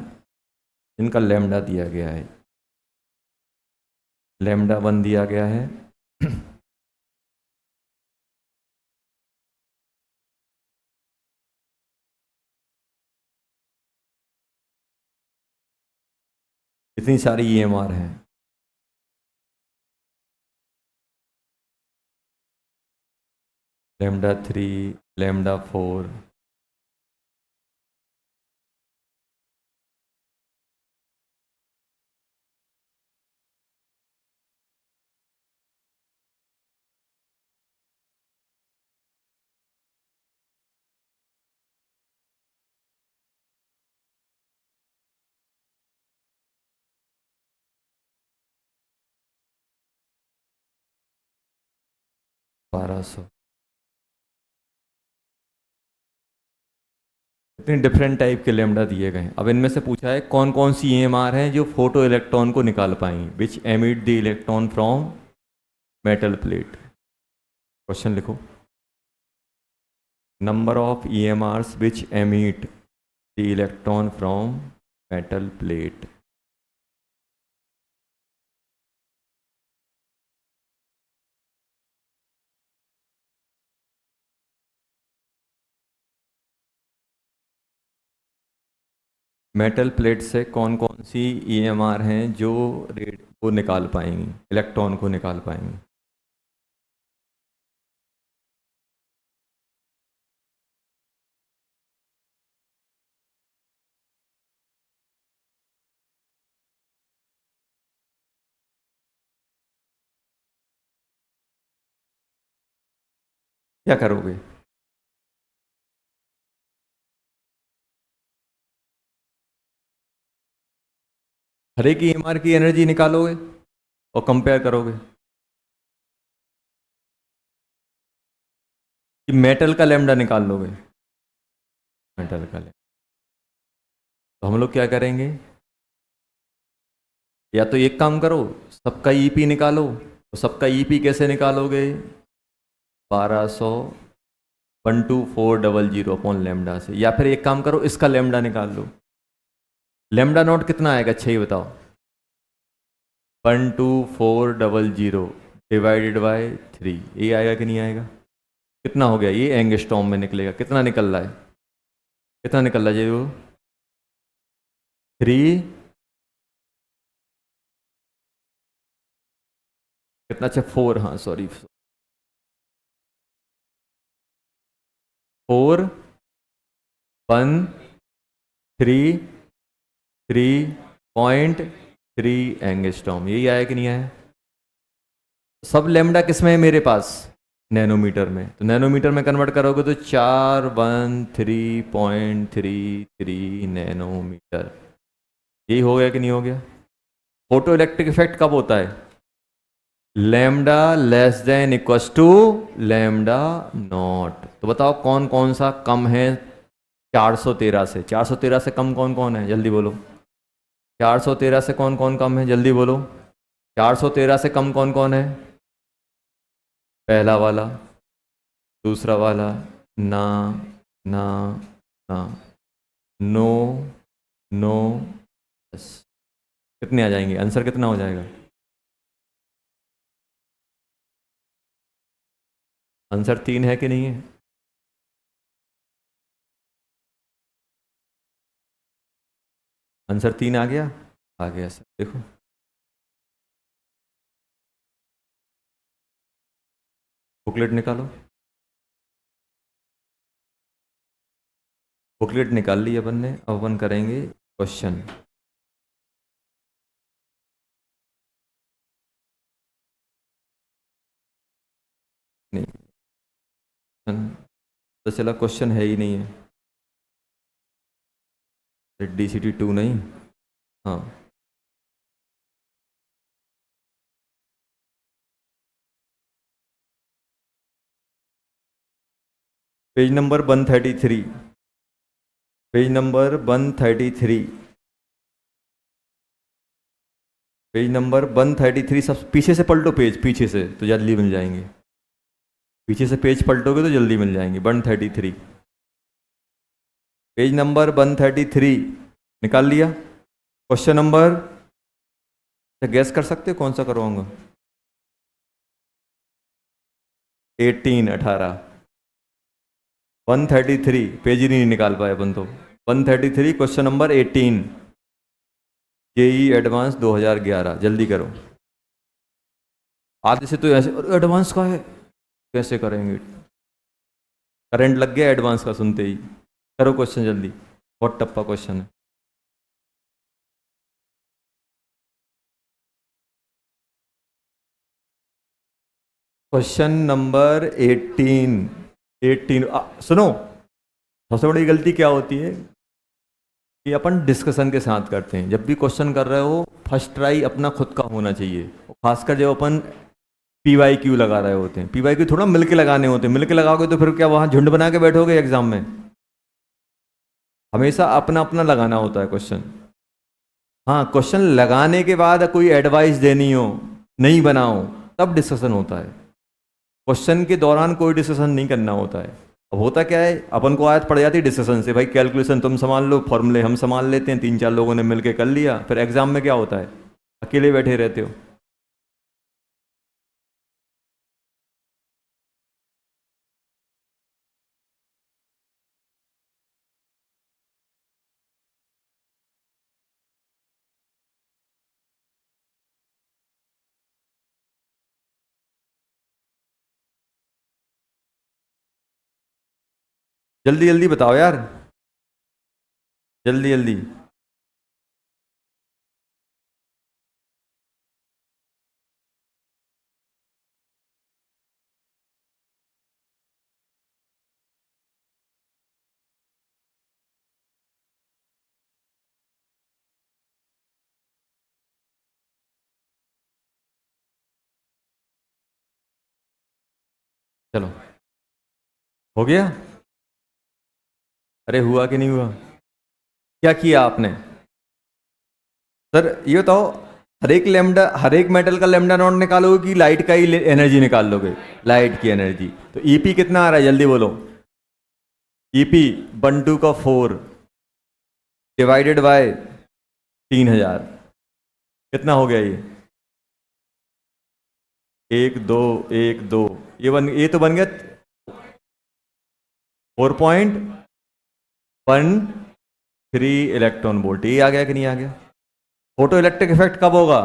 इनका लैम्डा दिया गया है, λ1 दिया गया है। इतनी सारी EMR हैं, λ3, λ4, ₹1200। इतने डिफरेंट टाइप के लैम्डा दिए गए हैं। अब इनमें से पूछा है कौन कौन सी EMR हैं जो फोटो इलेक्ट्रॉन को निकाल पाएंगी, which emit the electron from metal plate. Question लिखो, number of EMRs which emit the electron from metal plate. Metal plate से कौन कौन सी ईएमआर हैं जो रेड को निकाल पाएंगी, इलेक्ट्रॉन को निकाल पाएंगी? क्या करोगे? हर एक ईएमआर की एनर्जी निकालोगे और कंपेयर करोगे कि मेटल का लैम्डा निकाल लोगे? मेटल का लैम्डा। तो हम लोग क्या करेंगे, या तो एक काम करो, सबका ईपी निकालो। तो सबका ईपी कैसे निकालोगे? 1200 12400 अपॉन लेमडा से। या फिर एक काम करो, इसका लेमडा निकाल लो। लेमडा नॉट कितना आएगा, अच्छा ही बताओ। 12400 डिवाइडेड बाय 3, ये आएगा कि नहीं आएगा? कितना हो गया? ये एंगस्ट्रॉम में निकलेगा। कितना निकल रहा है? कितना निकल रहा है ये? वो 3 कितना? अच्छा 4, हाँ सॉरी, 4133.3 एंगस्ट्रॉम, यही आया कि नहीं आया? सब लेमडा किस में है मेरे पास? नैनोमीटर में। तो नैनोमीटर में कन्वर्ट करोगे तो 413.33 नैनोमीटर। यही हो गया कि नहीं हो गया? फोटो इलेक्ट्रिक इफेक्ट कब होता है? Lambda less than equals to lambda not. तो बताओ कौन कौन सा कम है 413 से? 413 से कम कौन कौन है, जल्दी बोलो। 413 से कौन कौन कम है, जल्दी बोलो। 413 से कम कौन कौन है? पहला वाला, दूसरा वाला, ना, ना, ना, नो, नो, यस। कितने आ जाएंगे? आंसर कितना हो जाएगा? आंसर 3 है कि नहीं है? आंसर 3 आ गया। आ गया सर, देखो। बुकलेट निकालो। बुकलेट निकाल ली अपन ने। अब अपन करेंगे क्वेश्चन। नहीं, तो चला क्वेश्चन है ही नहीं है। DCT 2 नहीं। हाँ, page number 133। Page number 133। Page number 133। सब पीछे से पलटो पेज, पीछे से तो जल्दी मिल जाएंगे। पीछे से पेज पलटोगे तो जल्दी मिल जाएंगे। 133, पेज नंबर 133 निकाल लिया? क्वेश्चन नंबर, गैस कर सकते हो कौन सा करवाऊंगा? 18 133 पेज ही नहीं निकाल पाए अपन तो। 133 क्वेश्चन नंबर 18, जेई एडवांस 2011, जल्दी करो। आधे से तो ऐसे एडवांस का है, कैसे करेंगे? करंट लग गया एडवांस का सुनते ही। करो क्वेश्चन जल्दी, बहुत टप्पा क्वेश्चन है। Question number 18। सुनो, सबसे बड़ी गलती क्या होती है कि अपन डिस्कशन के साथ करते हैं। जब भी क्वेश्चन कर रहे हो, फर्स्ट ट्राई अपना खुद का होना चाहिए। खासकर जब अपन PYQ लगा रहे होते हैं। PYQ थोड़ा मिलके लगाने होते हैं। मिलके लगाओगे तो फिर क्या वहां झुंड बना के बैठोगे एग्जाम में? हमेशा अपना अपना लगाना होता है क्वेश्चन। हाँ, क्वेश्चन लगाने के बाद कोई एडवाइस देनी हो, नहीं बनाओ, तब डिस्कशन होता है। क्वेश्चन के दौरान कोई डिस्कशन नहीं करना होता है। अब होता क्या है, अपन को आयत पड़ जाती है डिस्कशन से। भाई कैलकुलेशन तुम संभाल लो, फॉर्मूले हम संभाल लेते हैं, 3 4 लोगों ने मिलके कर लिया। फिर एग्जाम में क्या होता है, अकेले बैठे रहते हो। जल्दी जल्दी बताओ यार, जल्दी जल्दी। चलो, हो गया? अरे हुआ कि नहीं हुआ? क्या किया आपने? सर ये बताओ, हर एक लेमडा, हर एक मेटल का लेमडा नॉट निकालोगे कि लाइट का ही एनर्जी निकाल लोगे? लाइट की एनर्जी। तो ईपी कितना आ रहा है, जल्दी बोलो। ईपी 1/2 का 4 डिवाइडेड बाय 3000, कितना हो गया ये? 1 2 1 2, ये तो बन गया 4.13 इलेक्ट्रॉन वोल्ट। ये आ गया कि नहीं आ गया? फोटो इलेक्ट्रिक इफेक्ट कब होगा?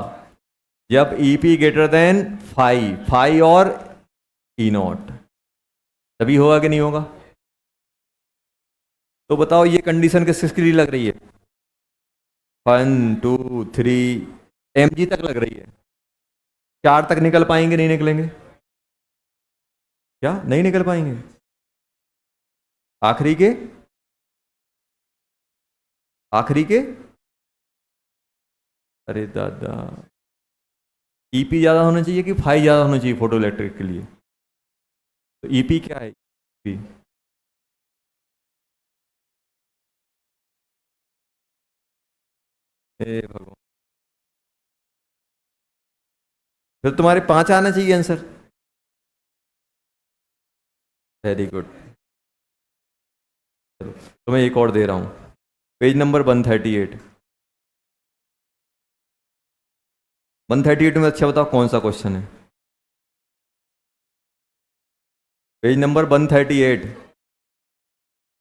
जब ईपी ग्रेटर देन 5 और ई नॉट, तभी होगा कि नहीं होगा? तो बताओ ये कंडीशन किस किसके लिए लग रही है? 1 2 3 mg तक लग रही है। 4 तक निकल पाएंगे नहीं निकलेंगे? क्या नहीं निकल पाएंगे? आखिरी के, आखिरी के? अरे दादा, ईपी ज्यादा होना चाहिए कि फाई ज्यादा होना चाहिए फोटो इलेक्ट्रिक के लिए? तो ईपी क्या है? ईपी, हे भगवान, फिर तुम्हारे 5 आना चाहिए आंसर। Very good. चलो, तो मैं एक और दे रहा हूँ, पेज नंबर 138। 138 में अच्छा बताओ कौन सा क्वेश्चन है? पेज नंबर 138,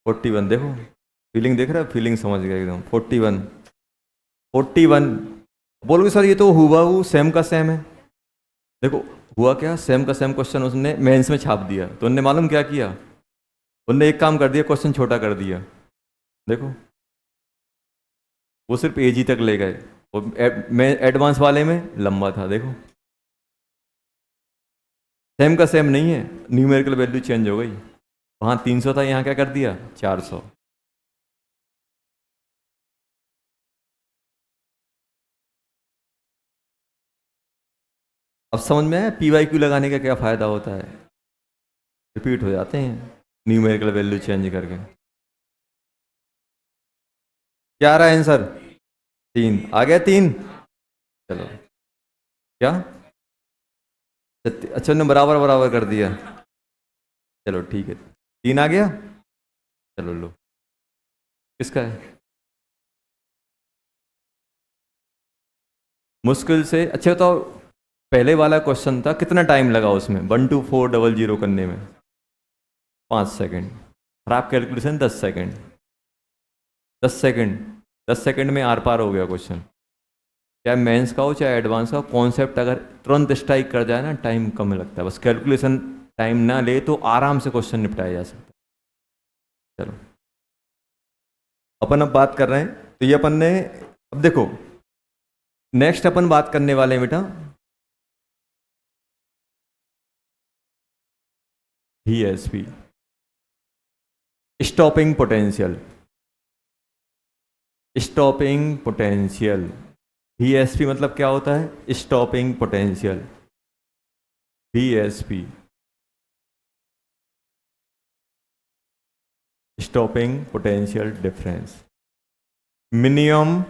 41 देखो, फीलिंग देख रहा है? फीलिंग समझ गया एकदम। 41, 41। बोलोगे सर ये तो हुआ सेम का सेम है। देखो, हुआ क्या, सेम का सेम क्वेश्चन उसने मेंस में छाप दिया, तो उनने मालूम क्या किया? उनने एक काम कर दिया, क्वेश्चन छोटा कर दिया। देखो, वो सिर्फ एज ही तक ले गए, मैं एडवांस वाले में लंबा था। देखो, सेम का सेम नहीं है, न्यूमेरिकल वैल्यू चेंज हो गई। वहाँ 300 था, यहाँ क्या कर दिया, 400। अब समझ में आया पी वाई क्यू लगाने का क्या फ़ायदा होता है? रिपीट हो जाते हैं न्यूमेरिकल वैल्यू चेंज करके। क्या आ रहा है आंसर? 3 आ गया, 3। चलो, क्या? अच्छा, ने बराबर बराबर कर दिया। चलो ठीक है, 3 आ गया। चलो लो, किसका है? मुश्किल से, अच्छा बताओ, पहले वाला क्वेश्चन था कितना टाइम लगा उसमें 1 2 4 0 0 करने में? 5 सेकेंड। खराब कैलकुलेशन, 10 सेकेंड। 10 सेकेंड, 10 सेकेंड में आर पार हो गया क्वेश्चन। चाहे मेंस का हो चाहे एडवांस का, कॉन्सेप्ट अगर तुरंत स्ट्राइक कर जाए ना, टाइम कम लगता है। बस कैलकुलेशन टाइम ना ले तो आराम से क्वेश्चन निपटाया जा सकता है। चलो, अपन अब बात कर रहे हैं, तो ये अपन ने, अब देखो, नेक्स्ट अपन बात करने वाले हैं बेटा VSP, stopping potential. Stopping potential, VSP मतलब क्या होता है? Stopping potential. VSP, stopping potential difference. Minimum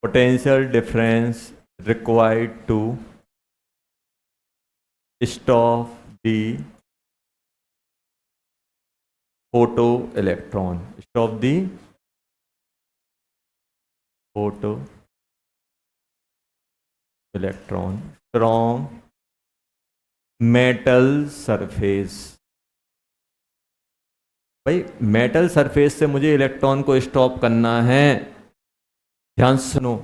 potential difference required to stop the photoelectron, stop the photoelectron from metal surface। भाई मेटल सरफेस से मुझे इलेक्ट्रॉन को स्टॉप करना है, ध्यान से सुनो।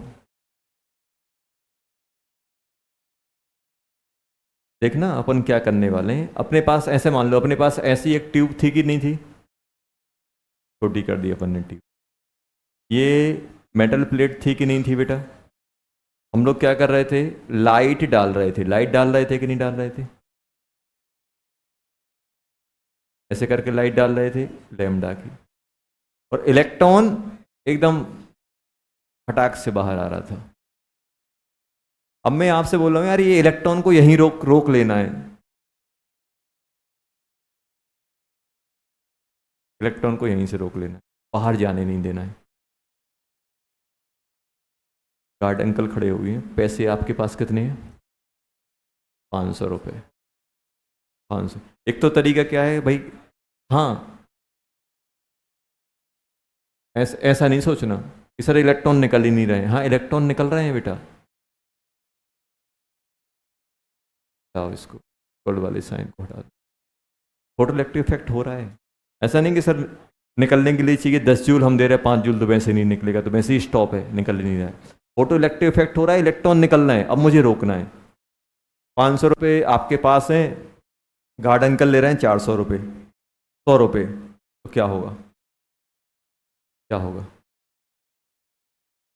देखना अपन क्या करने वाले हैं। अपने पास ऐसे मान लो, अपने पास ऐसी एक ट्यूब थी कि नहीं थी? छोटी कर दी अपन ने टी। ये मेटल प्लेट थी कि नहीं थी बेटा? हम लोग क्या कर रहे थे, लाइट डाल रहे थे, लाइट डाल रहे थे कि नहीं डाल रहे थे? ऐसे करके लाइट डाल रहे थे लैम्डा की, और इलेक्ट्रॉन एकदम फटाक से बाहर आ रहा था। अब मैं आपसे बोल रहा हूं यार ये इलेक्ट्रॉन को यहीं रोक रोक लेना है, इलेक्ट्रॉन को यहीं से रोक लेना है, बाहर जाने नहीं देना है। गार्ड अंकल खड़े हुए हैं, पैसे आपके पास कितने हैं? 500 रुपये। 500। एक तो तरीका क्या है भाई, हाँ ऐसा नहीं सोचना कि सर इलेक्ट्रॉन निकल ही नहीं रहे हैं। हाँ इलेक्ट्रॉन निकल रहे हैं बेटा, हटाओ इसको, गोल्ड वाले साइन को हटा दो। फोटो इलेक्ट्रिक इफेक्ट हो रहा है। ऐसा नहीं कि सर निकलने के लिए चाहिए 10 जूल, हम दे रहे हैं 5 जूल, तो वैसे नहीं निकलेगा, तो वैसे ही स्टॉप है, निकल नहीं रहा है। फोटो इलेक्ट्रिक इफेक्ट हो रहा है, इलेक्ट्रॉन निकल रहे हैं, अब मुझे रोकना है। 500 रुपये आपके पास हैं, गार्ड अंकल ले रहे हैं 400 रुपये, 100 रुपये, तो क्या होगा? क्या होगा?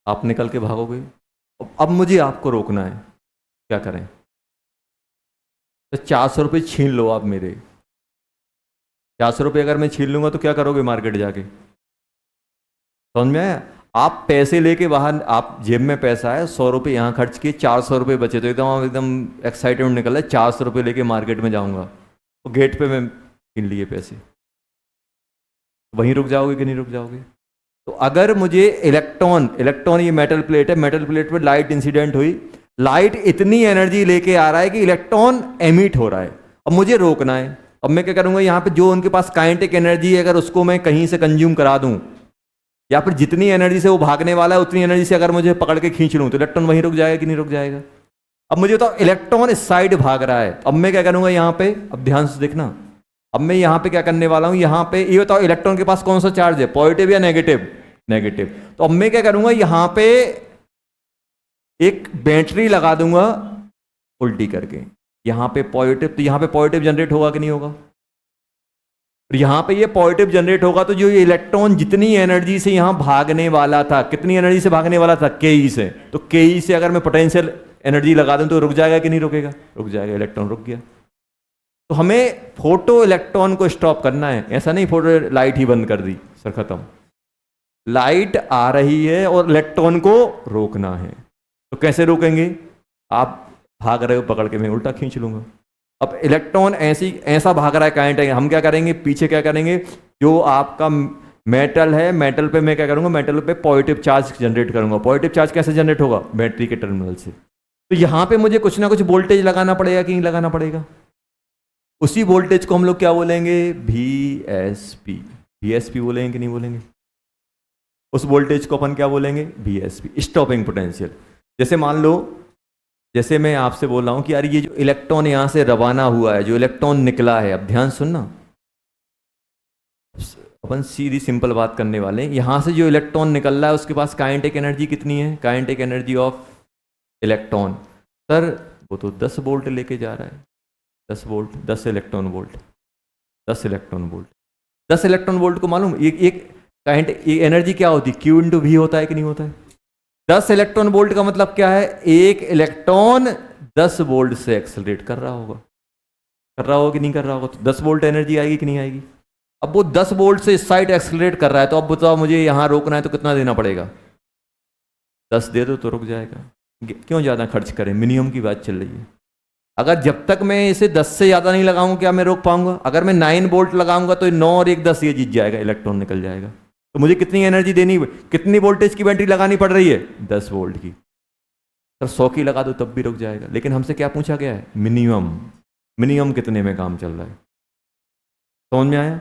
आप निकल के भागोगे। अब मुझे आपको रोकना है, क्या करें? तो 400 रुपये छीन लो आप मेरे। 400 रुपये अगर मैं छीन लूंगा तो क्या करोगे मार्केट जाके? समझ में आया? आप पैसे लेके बाहर, आप जेब में पैसा है, 100 रुपये यहाँ खर्च किए, 400 रुपये बचे, तो एकदम एक्साइटेड निकल है, 400 रुपये लेके मार्केट में जाऊंगा, तो गेट पे मैं छीन लिए पैसे, वहीं रुक जाओगे कि नहीं रुक जाओगे? तो अगर मुझे इलेक्ट्रॉन ये मेटल प्लेट है, मेटल प्लेट पर लाइट इंसिडेंट हुई, लाइट इतनी एनर्जी लेके आ रहा है कि इलेक्ट्रॉन एमिट हो रहा है, अब मुझे रोकना है। अब मैं क्या करूंगा, यहाँ पे जो उनके पास काइनेटिक एनर्जी है अगर उसको मैं कहीं से कंज्यूम करा दूं, या फिर जितनी एनर्जी से वो भागने वाला है उतनी एनर्जी से अगर मुझे पकड़ के खींच लूं, तो इलेक्ट्रॉन वहीं रुक जाएगा कि नहीं रुक जाएगा? अब मुझे तो इलेक्ट्रॉन इस साइड भाग रहा है, अब मैं क्या करूंगा यहाँ पे, अब ध्यान से देखना, अब मैं यहाँ पे क्या करने वाला हूं, यहाँ पे ये बताओ इलेक्ट्रॉन के पास कौन सा चार्ज है, पॉजिटिव या नेगेटिव? नेगेटिव। तो अब मैं क्या करूंगा, यहाँ पे एक बैटरी लगा दूंगा उल्टी करके, यहाँ पे पॉजिटिव, तो यहाँ पे पॉजिटिव जनरेट होगा कि नहीं होगा? यहां पे ये पॉजिटिव जनरेट होगा, तो जो ये इलेक्ट्रॉन जितनी एनर्जी से यहां भागने वाला था, कितनी एनर्जी से भागने वाला था, के से, तो के से अगर मैं पोटेंशियल एनर्जी लगा दूं तो रुक जाएगा कि नहीं रुकेगा? रुक जाएगा, इलेक्ट्रॉन रुक गया। तो हमें फोटो इलेक्ट्रॉन को स्टॉप करना है, ऐसा नहीं फोटो लाइट ही बंद कर दी सर खत्म। लाइट आ रही है और इलेक्ट्रॉन को रोकना है, तो कैसे रोकेंगे? आप भाग रहे हो पकड़ के, मैं उल्टा खींच लूंगा। अब इलेक्ट्रॉन ऐसा भाग रहा है काइनेटिक, हम क्या करेंगे पीछे, क्या करेंगे, जो आपका मेटल है, मेटल पे मैं क्या करूंगा, मेटल पे पॉजिटिव चार्ज जनरेट करूंगा। पॉजिटिव चार्ज कैसे जनरेट होगा? बैटरी के टर्मिनल से। तो यहां पे मुझे कुछ ना कुछ वोल्टेज लगाना पड़ेगा कि नहीं लगाना पड़ेगा? उसी वोल्टेज को हम लोग क्या बोलेंगे, VSP। VSP बोलेंगे कि नहीं बोलेंगे? उस वोल्टेज को अपन क्या बोलेंगे, VSP, स्टॉपिंग पोटेंशियल। जैसे मान लो, जैसे मैं आपसे बोल रहा हूं कि यार ये जो इलेक्ट्रॉन यहां से रवाना हुआ है, जो इलेक्ट्रॉन निकला है, अब ध्यान सुनना, अपन सीधी सिंपल बात करने वाले हैं। यहां से जो इलेक्ट्रॉन निकल रहा है उसके पास काइनेटिक एनर्जी कितनी है? Kinetic energy of electron, sir वो तो 10 वोल्ट लेके जा रहा है, 10 volt, 10 electron volt, 10 electron volt. 10 electron volt को मालूम एक काइनेटिक एनर्जी क्या होती है, Q इंटू V होता है कि नहीं होता है? 10 इलेक्ट्रॉन वोल्ट का मतलब क्या है, एक इलेक्ट्रॉन 10 वोल्ट से एक्सेलरेट कर रहा होगा, कि नहीं कर रहा होगा, तो 10 वोल्ट एनर्जी आएगी कि नहीं आएगी? अब वो 10 वोल्ट से इस साइड एक्सेलरेट कर रहा है, तो अब बताओ मुझे यहां रोकना है तो कितना देना पड़ेगा? 10 दे दो तो रुक जाएगा, क्यों ज़्यादा खर्च करें, मिनिमम की बात चल रही है। अगर जब तक मैं इसे 10 से ज़्यादा नहीं लगाऊंगा क्या मैं रोक पाऊंगा? अगर मैं 9 वोल्ट लगाऊंगा तो 9 और 1 10 ये जीत जाएगा, इलेक्ट्रॉन निकल जाएगा। तो मुझे कितनी एनर्जी देनी, कितनी वोल्टेज की बैटरी लगानी पड़ रही है? 10 वोल्ट की। सर 100 की लगा दो तब भी रुक जाएगा, लेकिन हमसे क्या पूछा गया है, मिनिमम। मिनिमम कितने में काम चल रहा है, समझ में आया?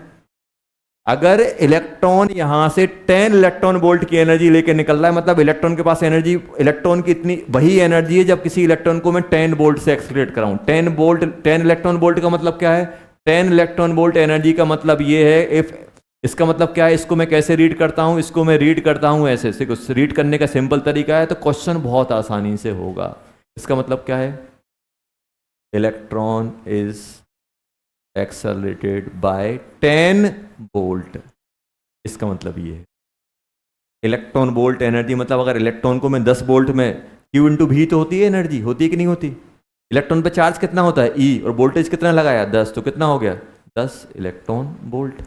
अगर इलेक्ट्रॉन यहां से 10 इलेक्ट्रॉन वोल्ट की एनर्जी लेके निकल रहा है, मतलब इलेक्ट्रॉन के पास एनर्जी, इलेक्ट्रॉन की इतनी वही एनर्जी है जब किसी इलेक्ट्रॉन को मैं 10 वोल्ट से एक्सक्रेट कराऊं। 10 वोल्ट, 10 इलेक्ट्रॉन वोल्ट का मतलब क्या है? 10 इलेक्ट्रॉन वोल्ट एनर्जी का मतलब ये है, इफ, इसका मतलब क्या है, इसको मैं कैसे रीड करता हूं, इसको मैं रीड करता हूं ऐसे, रीड करने का सिंपल तरीका है, तो क्वेश्चन बहुत आसानी से होगा। इसका मतलब क्या है, electron is accelerated by 10 volt. इसका मतलब ये है इलेक्ट्रॉन वोल्ट एनर्जी, मतलब अगर इलेक्ट्रॉन को मैं 10 वोल्ट में, क्यू इंटू भी तो होती है एनर्जी, होती है कि नहीं होती? इलेक्ट्रॉन पे चार्ज कितना होता है ई, और वोल्टेज कितना लगाया 10, तो कितना हो गया 10 इलेक्ट्रॉन वोल्ट,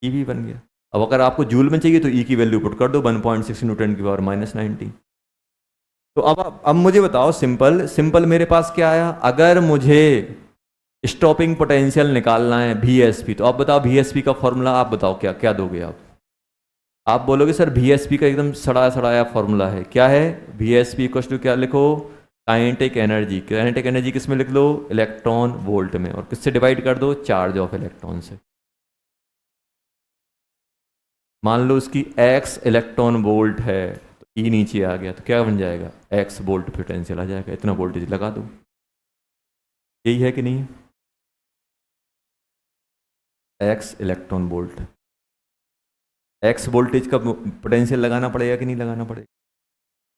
ई भी बन गया। अब अगर आपको जूल में चाहिए तो ई की वैल्यू पुट कर दो 1.6 × 10⁻⁹ तो अब मुझे बताओ, सिंपल सिंपल मेरे पास क्या आया, अगर मुझे स्टॉपिंग पोटेंशियल निकालना है VSP, तो आप बताओ VSP का फॉर्मूला आप बताओ क्या क्या दोगे आप बोलोगे सर VSP का एकदम सड़ा सड़ाया फॉर्मूला है, क्या है VSP इक्वल टू क्या लिखो, काइनेटिक एनर्जी। काइनेटिक एनर्जी किस में लिख लो, इलेक्ट्रॉन वोल्ट में, और किससे डिवाइड कर दो, चार्ज ऑफ इलेक्ट्रॉन से। मान लो उसकी x इलेक्ट्रॉन वोल्ट है, तो E नीचे आ गया तो क्या बन जाएगा, x वोल्ट पोटेंशियल आ जाएगा, इतना वोल्टेज लगा दो। यही है कि नहीं, x electron volt, x voltage का पोटेंशियल लगाना पड़ेगा कि नहीं लगाना पड़ेगा।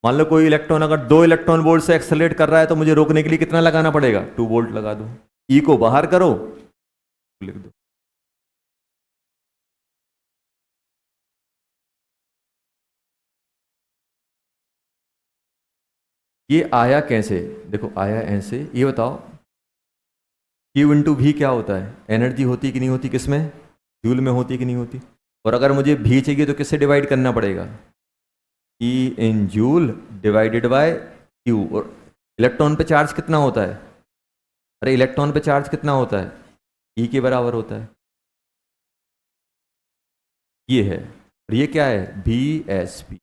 मान लो कोई इलेक्ट्रॉन अगर 2 इलेक्ट्रॉन वोल्ट से एक्सेलरेट कर रहा है तो मुझे रोकने के लिए कितना लगाना पड़ेगा, 2 वोल्ट लगा दो। ई को बाहर करो, लिख दो। ये आया कैसे, देखो आया ऐसे, ये बताओ Q इंटू भी क्या होता है, एनर्जी होती कि नहीं होती, किसमें, जूल में होती कि नहीं होती। और अगर मुझे भी चाहिए तो किससे डिवाइड करना पड़ेगा, E in joule divided by Q। और इलेक्ट्रॉन पे चार्ज कितना होता है, अरे इलेक्ट्रॉन पे चार्ज कितना होता है, E के बराबर होता है, ये है। और ये क्या है, VSP।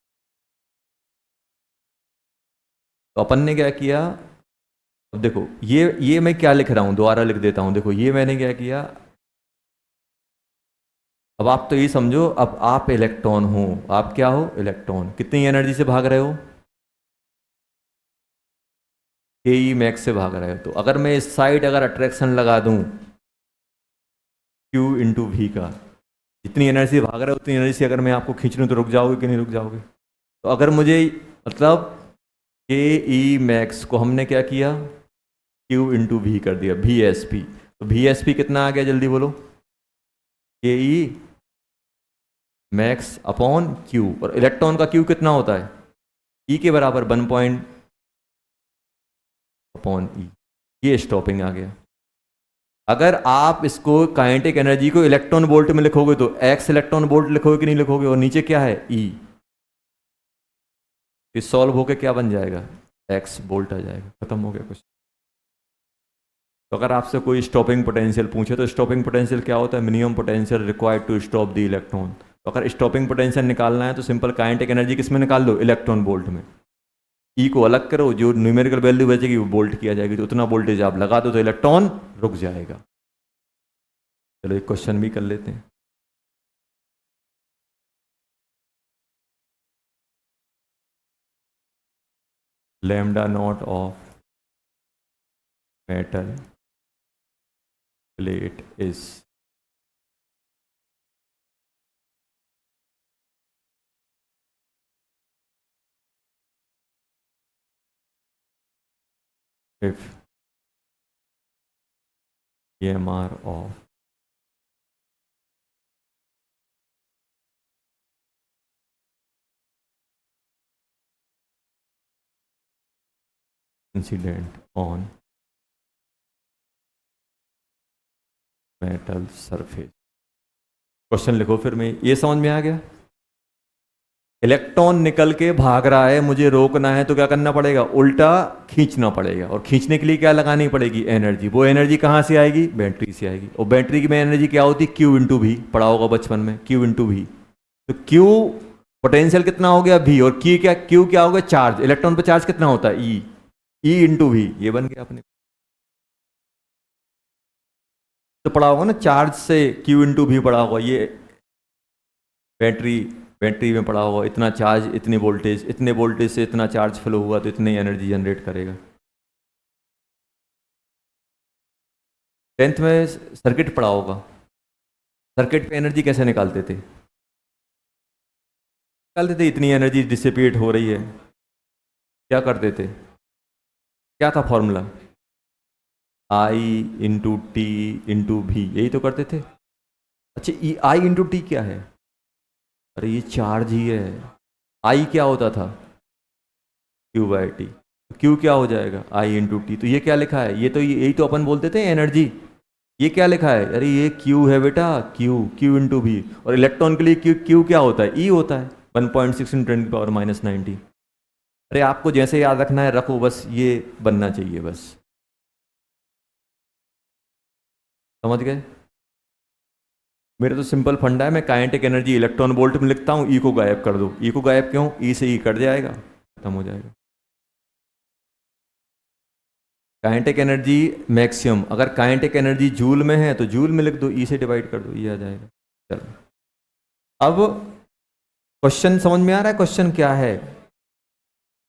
तो अपन ने क्या किया, अब देखो ये मैं क्या लिख रहा हूं, दोबारा लिख देता हूं, देखो ये मैंने क्या किया। अब आप तो ये समझो, अब आप इलेक्ट्रॉन हो, आप क्या हो, इलेक्ट्रॉन, कितनी एनर्जी से भाग रहे हो, के मैक्स से भाग रहे हो। तो अगर मैं इस साइड अगर अट्रैक्शन लगा दूं Q इंटू भी का, जितनी एनर्जी भाग रहे हो उतनी एनर्जी से अगर मैं आपको खींच लूं तो रुक जाओगे कि नहीं रुक जाओगे। तो अगर मुझे मतलब के मैक्स को हमने क्या किया, Q इंटू भी कर दिया, VSP। तो VSP कितना आ गया जल्दी बोलो, के मैक्स अपॉन Q, और इलेक्ट्रॉन का Q कितना होता है, E के बराबर 1 पॉइंट अपॉन E। ये स्टॉपिंग आ गया। अगर आप इसको काइनेटिक एनर्जी को इलेक्ट्रॉन वोल्ट में लिखोगे तो x इलेक्ट्रॉन वोल्ट लिखोगे कि नहीं लिखोगे, और नीचे क्या है E, फिर सॉल्व होके क्या बन जाएगा, x वोल्ट आ जाएगा, खत्म हो गया कुछ। तो अगर आपसे कोई स्टॉपिंग पोटेंशियल पूछे तो स्टॉपिंग पोटेंशियल क्या होता है, minimum potential required to stop the electron. तो अगर स्टॉपिंग पोटेंशियल निकालना है तो सिंपल काइनेटिक एनर्जी किस में निकाल लो, इलेक्ट्रॉन वोल्ट में। E को अलग करो, जो न्यूमेरिकल वैल्यू बचेगी वो वोल्ट किया जाएगी, तो उतना वोल्टेज आप लगा दो तो इलेक्ट्रॉन रुक जाएगा। चलो एक क्वेश्चन भी कर लेते हैं। Lambda naught of metal plate is if EMR of incident on metal surface। Question लिखो फिर, मैं ये समझ में आ गया, इलेक्ट्रॉन निकल के भाग रहा है, मुझे रोकना है तो क्या करना पड़ेगा, उल्टा खींचना पड़ेगा, और खींचने के लिए क्या लगानी पड़ेगी, एनर्जी। वो एनर्जी कहाँ से आएगी, बैटरी से आएगी। और बैटरी की में एनर्जी क्या होती है, Q इंटू भी, पढ़ा होगा बचपन में, Q इंटू भी। तो Q पोटेंशियल कितना हो गया V, और Q क्या हो गया, चार्ज। इलेक्ट्रॉन पे चार्ज कितना होता है, E इंटू भी, ये बन गया अपने। तो पढ़ा होगा ना, चार्ज से Q इंटू भी पढ़ा होगा, ये बैटरी में पढ़ा होगा, इतना चार्ज इतनी वोल्टेज, इतने वोल्टेज से इतना चार्ज फ्लो हुआ तो इतनी एनर्जी जनरेट करेगा। 10th में सर्किट पढ़ा होगा, सर्किट पे एनर्जी कैसे निकालते थे, इतनी एनर्जी डिसिपेट हो रही है, क्या करते थे, क्या था formula, I into T into भी, यही तो करते थे। अच्छा, I इंटू टी क्या है, अरे ये चार्ज ही है। आई क्या होता था? Q by T. क्यू क्या हो जाएगा? आई इंटू टी। तो ये क्या लिखा है? ये तो यही तो अपन बोलते थे एनर्जी। ये क्या लिखा है? अरे ये क्यू है बेटा, क्यू क्यू इंटू भी। और इलेक्ट्रॉन के लिए क्यू क्यू क्या होता है? ई होता है। 1.6 × 10⁻90। अरे आपको जैसे याद रखना है रखो, बस ये बनना चाहिए बस। समझ गए? मेरा तो सिंपल फंडा है, मैं काइनेटिक एनर्जी इलेक्ट्रॉन वोल्ट में लिखता हूँ, ई को गायब कर दो। ई को गायब क्यों? ई से ई कट जाएगा, खत्म हो जाएगा। काइनेटिक एनर्जी मैक्सिमम, अगर काइनेटिक एनर्जी जूल में है तो जूल में लिख दो, ई से डिवाइड कर दो, ये आ जाएगा। चलो अब क्वेश्चन समझ में आ रहा है? क्वेश्चन क्या है?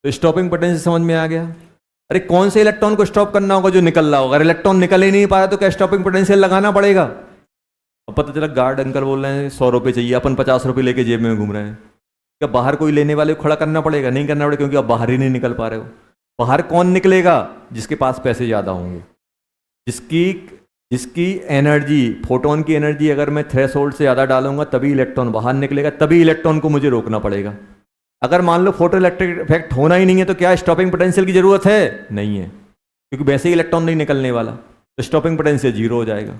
तो स्टॉपिंग पोटेंशियल समझ में आ गया। अरे कौन से इलेक्ट्रॉन को स्टॉप करना होगा? जो निकल रहा होगा। अगर इलेक्ट्रॉन निकल ही नहीं पा रहा तो क्या स्टॉपिंग पोटेंशियल लगाना पड़ेगा? अब पता चला गार्ड अंकल बोल रहे हैं 100 रुपये चाहिए, अपन 50 रुपये लेके जेब में घूम रहे हैं। क्या बाहर कोई लेने वाले को खड़ा करना पड़ेगा? नहीं करना पड़ेगा, क्योंकि आप बाहर ही नहीं निकल पा रहे हो। बाहर कौन निकलेगा? जिसके पास पैसे ज़्यादा होंगे, जिसकी जिसकी एनर्जी, फोटोन की एनर्जी अगर मैं थ्रेशोल्ड से ज़्यादा डालूंगा तभी इलेक्ट्रॉन बाहर निकलेगा, तभी इलेक्ट्रॉन को मुझे रोकना पड़ेगा। अगर मान लो फोटो इलेक्ट्रिक इफेक्ट होना ही नहीं है तो क्या स्टॉपिंग पोटेंशियल की जरूरत है? नहीं है, क्योंकि वैसे ही इलेक्ट्रॉन नहीं निकलने वाला, तो स्टॉपिंग पोटेंशियल जीरो हो जाएगा।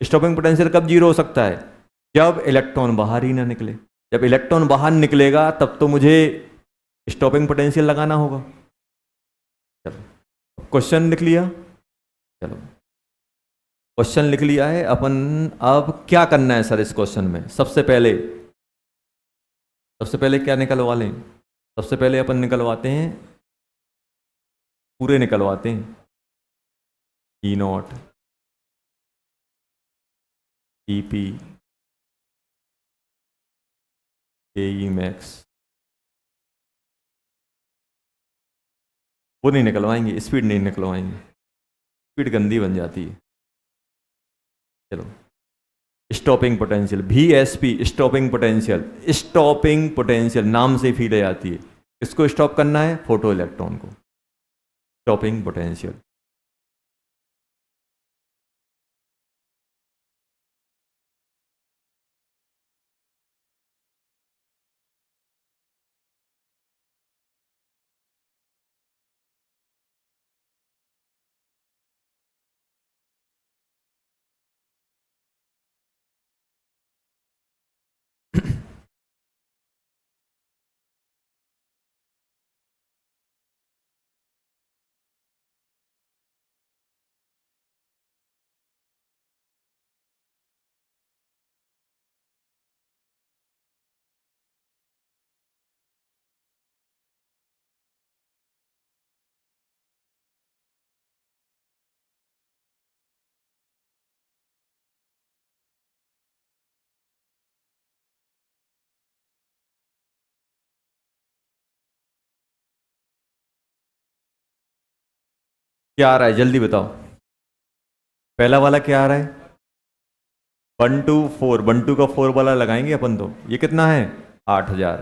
स्टॉपिंग पोटेंशियल कब जीरो हो सकता है? जब इलेक्ट्रॉन बाहर ही ना निकले। जब इलेक्ट्रॉन बाहर निकलेगा तब तो मुझे स्टॉपिंग पोटेंशियल लगाना होगा। चलो क्वेश्चन लिख लिया। चलो क्वेश्चन लिख लिया है अपन। अब क्या करना है सर इस क्वेश्चन में? सबसे पहले क्या निकलवा लें? सबसे पहले अपन निकलवाते हैं, पूरे निकलवाते हैं। E naught E P A E max. वो नहीं निकलवाएंगे, स्पीड नहीं निकलवाएंगे, स्पीड गंदी बन जाती है। चलो stopping potential, VSP stopping potential. Stopping potential नाम से फील आती है। किसको स्टॉप करना है? फोटो इलेक्ट्रॉन को। Stopping potential. क्या आ रहा है जल्दी बताओ? पहला वाला क्या आ रहा है? 1 2 4, 1 2 का 4 वाला लगाएंगे अपन। तो ये कितना है? 8000।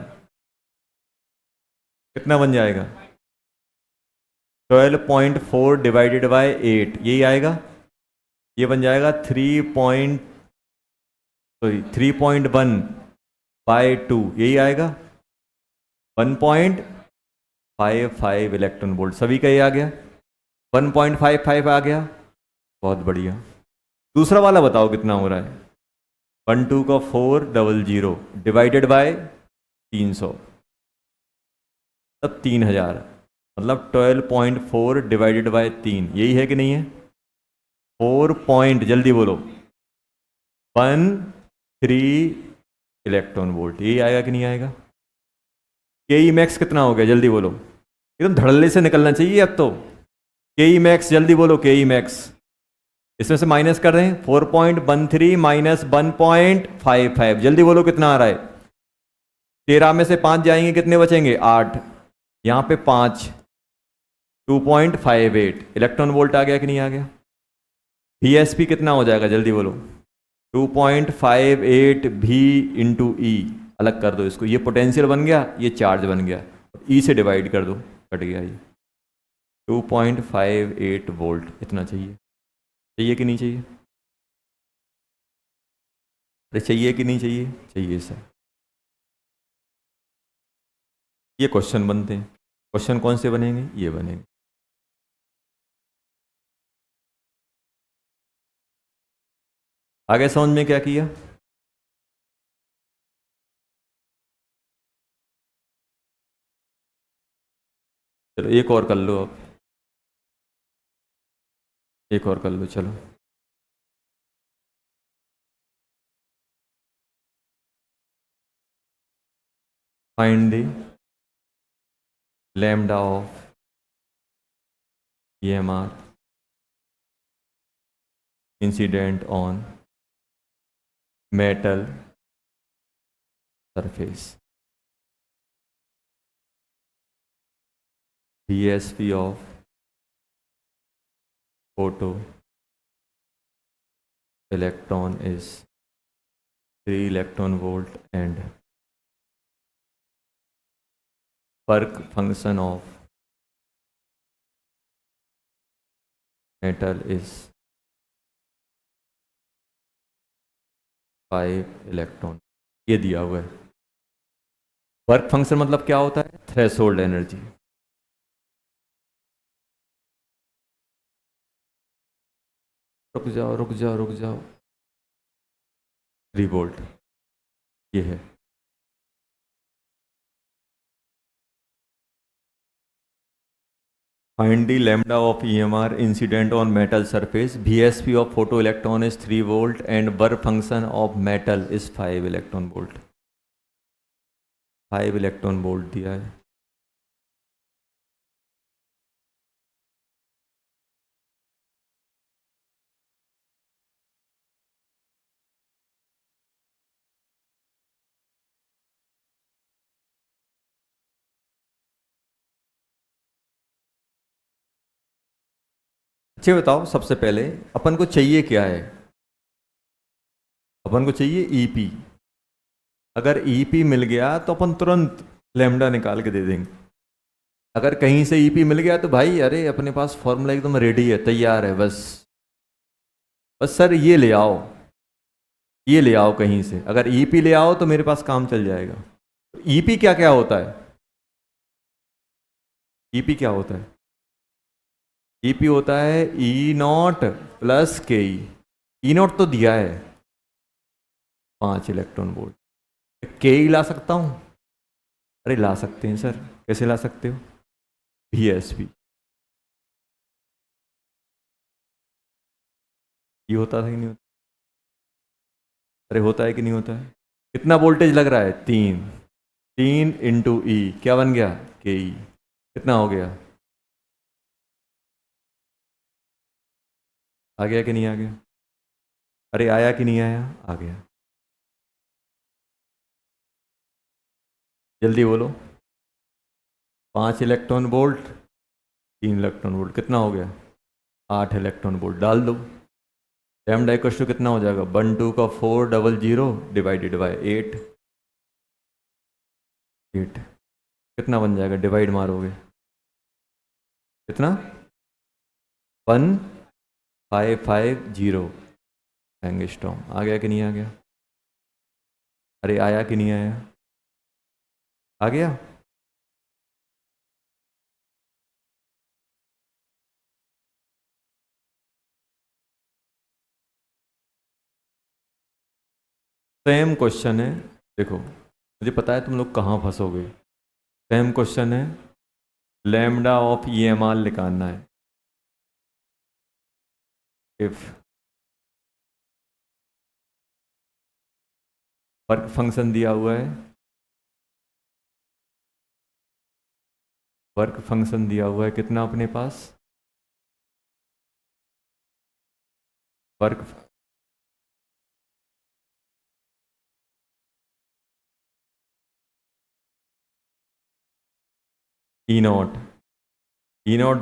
कितना बन जाएगा? 12.4 डिवाइडेड बाय 8, यही आएगा। ये बन जाएगा 3.1/2, यही आएगा। 1.55 इलेक्ट्रॉन वोल्ट। सभी का ये आ गया, 1.55 आ गया। बहुत बढ़िया। दूसरा वाला बताओ कितना हो रहा है? 1 2 का 400 डिवाइडेड बाय 300, तब 3000, मतलब 12.4 डिवाइडेड बाय 3, यही है कि नहीं है? 4 पॉइंट, जल्दी बोलो, 13 इलेक्ट्रॉन वोल्ट। यही आएगा कि नहीं आएगा? के ई मैक्स कितना हो गया? जल्दी बोलो, एकदम धड़ल्ले से निकलना चाहिए अब तो। के ई मैक्स जल्दी बोलो, के ई मैक्स। इसमें से माइनस कर रहे हैं, 4.13 माइनस 1.55, जल्दी बोलो कितना आ रहा है? 13 में से 5 जाएंगे, कितने बचेंगे? 8। यहाँ पे 5, 2.58 इलेक्ट्रॉन वोल्ट आ गया कि नहीं आ गया? VSP कितना हो जाएगा? जल्दी बोलो। 2.58 V इंटू ई। अलग कर दो इसको, ये पोटेंशियल बन गया, ये चार्ज बन गया, ई से डिवाइड कर दो, कट गया ये। 2.58 वोल्ट इतना चाहिए। चाहिए कि नहीं चाहिए? अरे चाहिए कि नहीं चाहिए? चाहिए सर। ये क्वेश्चन बनते हैं। क्वेश्चन कौन से बनेंगे? ये बनेंगे। आगे समझ में क्या किया? चलो एक और कर लो अब, एक और कर लो चलो। Find the lambda of EMR incident on metal surface, VSP of photo electron is 3 electron volt and work function of metal is 5 electron. ये दिया हुआ है। वर्क फंक्शन मतलब क्या होता है? Threshold energy. रुक जाओ रुक जाओ रुक जाओ, 3 वोल्ट ये है। Find the lambda of EMR incident on metal surface. VSP of photoelectron is 3 volt and work function of metal is 5 electron volt। 5 electron volt दिया है। अच्छे बताओ, सबसे पहले अपन को चाहिए क्या है? अपन को चाहिए ईपी। अगर ईपी मिल गया तो अपन तुरंत लैम्डा निकाल के दे देंगे। अगर कहीं से ईपी मिल गया तो भाई अरे अपने पास फॉर्मूला एकदम रेडी है, तैयार है, बस बस सर ये ले आओ, ये ले आओ कहीं से। अगर ईपी ले आओ तो मेरे पास काम चल जाएगा। ईपी क्या क्या होता है? ईपी क्या होता है? ईपी होता है ई नॉट प्लस के ई। ई नॉट तो दिया है 5 इलेक्ट्रॉन वोल्ट। के ई ला सकता हूं? अरे ला सकते हैं सर। कैसे ला सकते हो? VSP। ये होता था कि नहीं होता? अरे होता है कि नहीं होता है? कितना वोल्टेज लग रहा है? 3। 3 इंटू ई क्या बन गया? के ई। कितना हो गया? आ गया कि नहीं आ गया? अरे आया कि नहीं आया? आ गया। जल्दी बोलो। 5 इलेक्ट्रॉन वोल्ट, 3 इलेक्ट्रॉन वोल्ट, कितना हो गया? 8 इलेक्ट्रॉन वोल्ट डाल दो। लैम्डा इक्वल टू कितना हो जाएगा? 1 2 का 400 डिवाइडेड बाय 8। 8 कितना बन जाएगा? डिवाइड मारोगे कितना? 1550 एंगस्ट्रॉम। आ गया कि नहीं आ गया? अरे आया कि नहीं आया? आ गया। सेम क्वेश्चन है। देखो मुझे पता है तुम लोग कहाँ फंसोगे। सेम क्वेश्चन है, लैम्डा ऑफ EMR निकालना है। इफ वर्क फंक्शन दिया हुआ है, वर्क फंक्शन दिया हुआ है कितना अपने पास? वर्क ई नॉट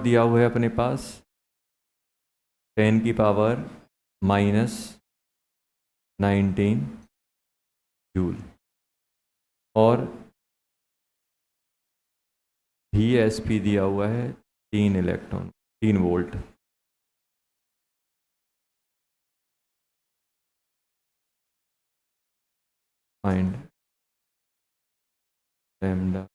दिया हुआ है अपने पास 10⁻⁻19 जूल। और VSP दिया हुआ है 3 इलेक्ट्रॉन, 3 वोल्ट। फाइंड लैम्डा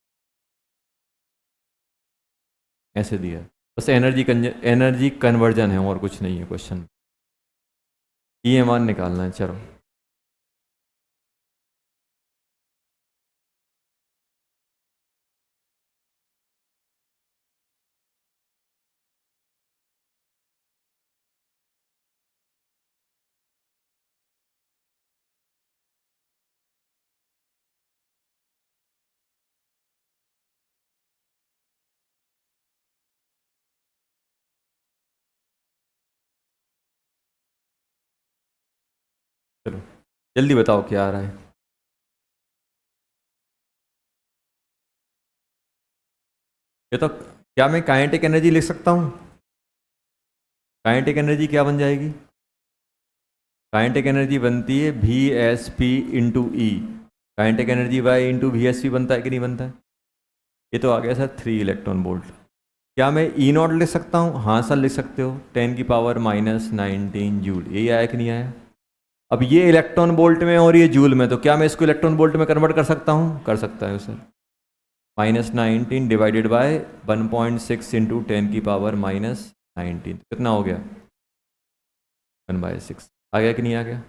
ऐसे दिया है, बस एनर्जी कन्वर्जन है और कुछ नहीं है क्वेश्चन। ईएमआर निकालना है, चलो। चलो जल्दी बताओ क्या आ रहा है। ये तो क्या मैं काइनेटिक एनर्जी लिख सकता हूँ? काइनेटिक एनर्जी क्या बन जाएगी? काइनेटिक एनर्जी बनती है V S P into E. Kinetic energy Y into V S P बनता है कि नहीं बनता है? ये तो आ गया सर 3 इलेक्ट्रॉन वोल्ट। क्या मैं ई नॉट लिख सकता हूँ? हाँ सर लिख सकते हो, 10⁻⁻⁹ जूल। यही आया कि नहीं आया? अब ये इलेक्ट्रॉन वोल्ट में और ये जूल में, तो क्या मैं इसको इलेक्ट्रॉन वोल्ट में कन्वर्ट कर सकता हूँ? कर सकता है सर। -19 डिवाइडेड बाय 1.6 इंटू 10⁻⁻⁹ कितना हो गया? 1/6। आ गया कि नहीं आ गया?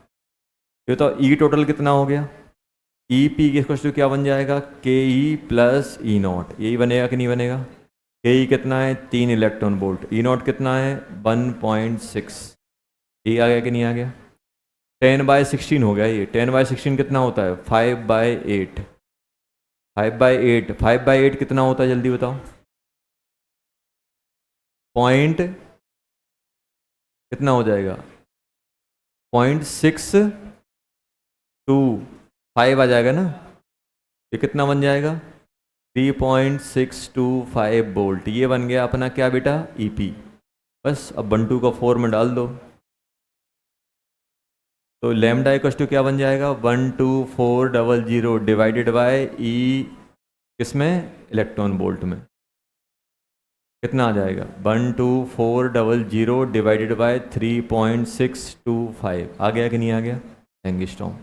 ये तो ई टोटल कितना हो गया? ई पी के क्या बन जाएगा? के ई प्लस ई नॉट। यही बनेगा कि नहीं बनेगा? के ई कितना है? 3 इलेक्ट्रॉन वोल्ट। ई नॉट कितना है? 1.6। ये आ गया कि नहीं आ गया? 10/16 हो गया ये। 10/16 कितना होता है? 5/8। 5/8, 5/8 कितना होता है जल्दी बताओ? पॉइंट कितना हो जाएगा? 0.625 आ जाएगा ना? ये कितना बन जाएगा? 3.625 वोल्ट। ये बन गया अपना क्या बेटा? ईपी। बस अब 1/2 का 4 में डाल दो, तो लैम्डा इक्वल टू क्या बन जाएगा? 12400 डिवाइडेड बाय ई, किसमें? इलेक्ट्रॉन वोल्ट में। कितना आ जाएगा? 12400 डिवाइडेड बाय 3.625। आ गया कि नहीं आ गया? एंगस्ट्रॉम।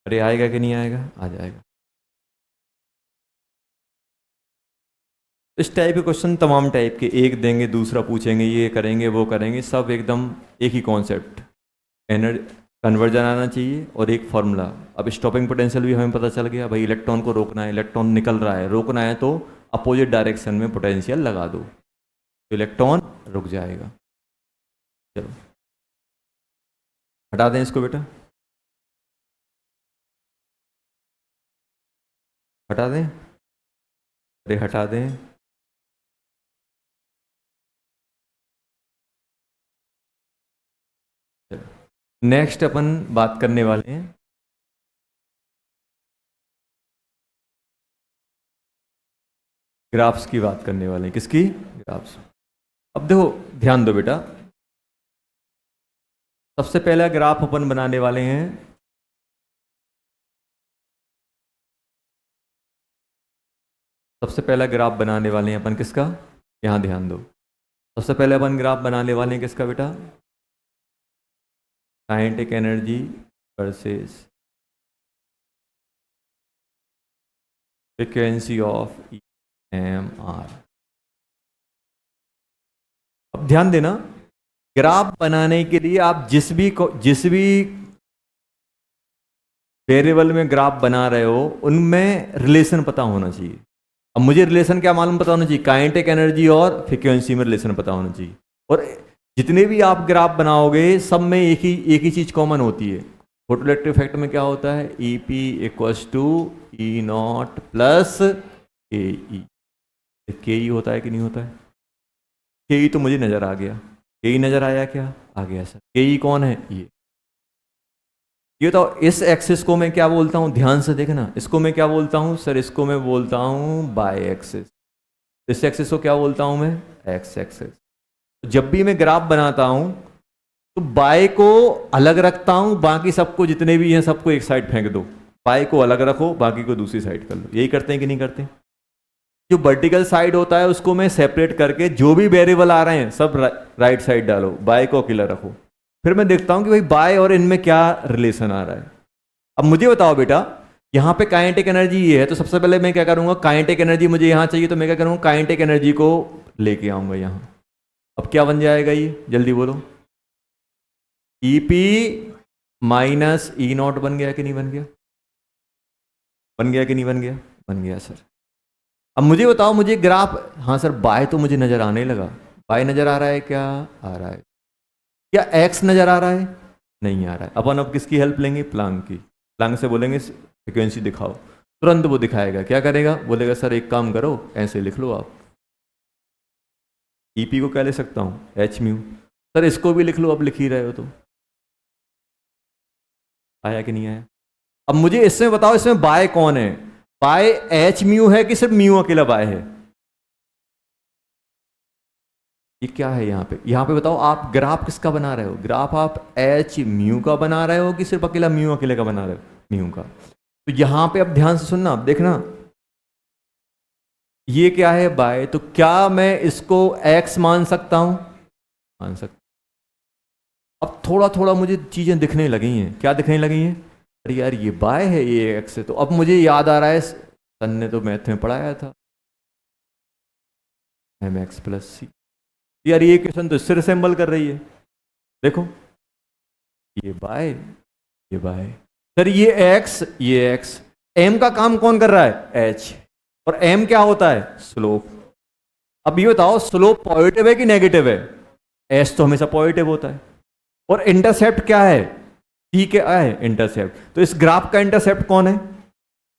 अरे आएगा कि नहीं आएगा? आ जाएगा। इस टाइप के क्वेश्चन तमाम टाइप के, एक देंगे दूसरा पूछेंगे, ये करेंगे वो करेंगे, सब एकदम एक ही कॉन्सेप्ट, एनर्जी कन्वर्जन आना चाहिए और एक फार्मूला। अब स्टॉपिंग पोटेंशियल भी हमें पता चल गया, भाई इलेक्ट्रॉन को रोकना है, इलेक्ट्रॉन निकल रहा है, रोकना है तो अपोजिट डायरेक्शन में पोटेंशियल लगा दो, तो इलेक्ट्रॉन रुक जाएगा। चलो हटा दें इसको बेटा, हटा दें, अरे हटा दें। नेक्स्ट अपन बात करने वाले हैं ग्राफ्स की, बात करने वाले हैं किसकी? ग्राफ्स। अब देखो ध्यान दो बेटा, सबसे पहला ग्राफ अपन बनाने वाले हैं सबसे पहला ग्राफ बनाने वाले हैं अपन किसका? यहां ध्यान दो, सबसे पहले अपन ग्राफ बनाने वाले हैं किसका बेटा? Kinetic energy versus frequency of EMR। अब ध्यान देना, ग्राफ बनाने के लिए आप जिस भी वेरिएबल में ग्राफ बना रहे हो उनमें रिलेशन पता होना चाहिए। अब मुझे रिलेशन क्या मालूम पता होना चाहिए? काइनेटिक एनर्जी और फ्रीक्वेंसी में रिलेशन पता होना चाहिए। और जितने भी आप ग्राफ बनाओगे सब में एक ही चीज कॉमन होती है। फोटोइलेक्ट्रिक इफेक्ट में क्या होता है? EP equals to E0 plus KE। KE होता है कि नहीं होता है? KE तो मुझे नजर आ गया, KE नजर आया क्या? आ गया सर। KE कौन है? ये तो इस एक्सिस को मैं क्या बोलता हूँ? ध्यान से देखना, इसको मैं क्या बोलता हूँ सर? इसको मैं बोलता हूँ बाय एक्सिस। इस एक्सिस को क्या बोलता हूँ मैं? X axis. जब भी मैं ग्राफ बनाता हूँ तो बाय को अलग रखता हूँ, बाकी सबको जितने भी हैं सबको एक साइड फेंक दो, बाय को अलग रखो, बाकी को दूसरी साइड कर लो। यही करते हैं कि नहीं करते? जो वर्टिकल साइड होता है उसको मैं सेपरेट करके जो भी वेरिएबल आ रहे हैं सब राइट साइड डालो, बाय को अकेला रखो। फिर मैं देखता हूं कि भाई बाय और इनमें क्या रिलेशन आ रहा है। अब मुझे बताओ बेटा, यहाँ पे काइनेटिक एनर्जी ये है, तो सबसे पहले मैं क्या करूँगा, काइनेटिक एनर्जी मुझे यहाँ चाहिए, तो मैं क्या करूँगा, काइनेटिक एनर्जी को लेके आऊँगा यहाँ। अब क्या बन जाएगा ये, जल्दी बोलो। E P minus E not बन गया कि नहीं बन गया? बन गया कि नहीं बन गया? बन गया सर। अब मुझे बताओ, मुझे ग्राफ, हाँ सर बाय तो मुझे नज़र आने लगा। बाय नज़र आ रहा है क्या? आ रहा है। क्या एक्स नज़र आ रहा है? नहीं आ रहा है। अपन अब किसकी हेल्प लेंगे? प्लांक की। प्लांक से बोलेंगे फ्रिक्वेंसी दिखाओ, तुरंत वो दिखाएगा। क्या करेगा? बोलेगा सर एक काम करो, ऐसे लिख लो आप। ईपी को क्या ले सकता हूँ? H mu. सर इसको भी लिख लो, अब लिख ही रहे हो तो। आया कि नहीं आया? अब मुझे इसमें बताओ, इसमें बाय कौन है? बाय एच म्यू है कि सिर्फ म्यू अकेला बाय है? ये क्या है यहाँ पे? यहाँ पे बताओ, आप ग्राफ किसका बना रहे हो? ग्राफ आप एच म्यू का बना रहे हो कि सिर्फ अकेला म्यू अकेले का बना रहे हो? म्यू का। तो यहाँ पे अब ध्यान से सुनना, देखना, ये क्या है? बाय। तो क्या मैं इसको एक्स मान सकता हूं? मान सकता। अब थोड़ा थोड़ा मुझे चीजें दिखने लगी हैं। क्या दिखने लगी हैं? अरे यार ये बाय है, ये एक्स है। तो अब मुझे याद आ रहा है, सन ने तो मैथ में पढ़ाया था, एम एक्स प्लस सी। यार ये क्वेश्चन तो इससे रिसेंबल कर रही है। देखो ये बाय, ये बाय। सर ये एक्स, ये एक्स। एम का काम कौन कर रहा है? एच। और एम क्या होता है? स्लोप। अब ये बताओ, स्लोप पॉजिटिव है कि नेगेटिव है? एस तो हमेशा पॉजिटिव होता है। और इंटरसेप्ट क्या है? टी के है इंटरसेप्ट। तो इस ग्राफ का इंटरसेप्ट कौन है?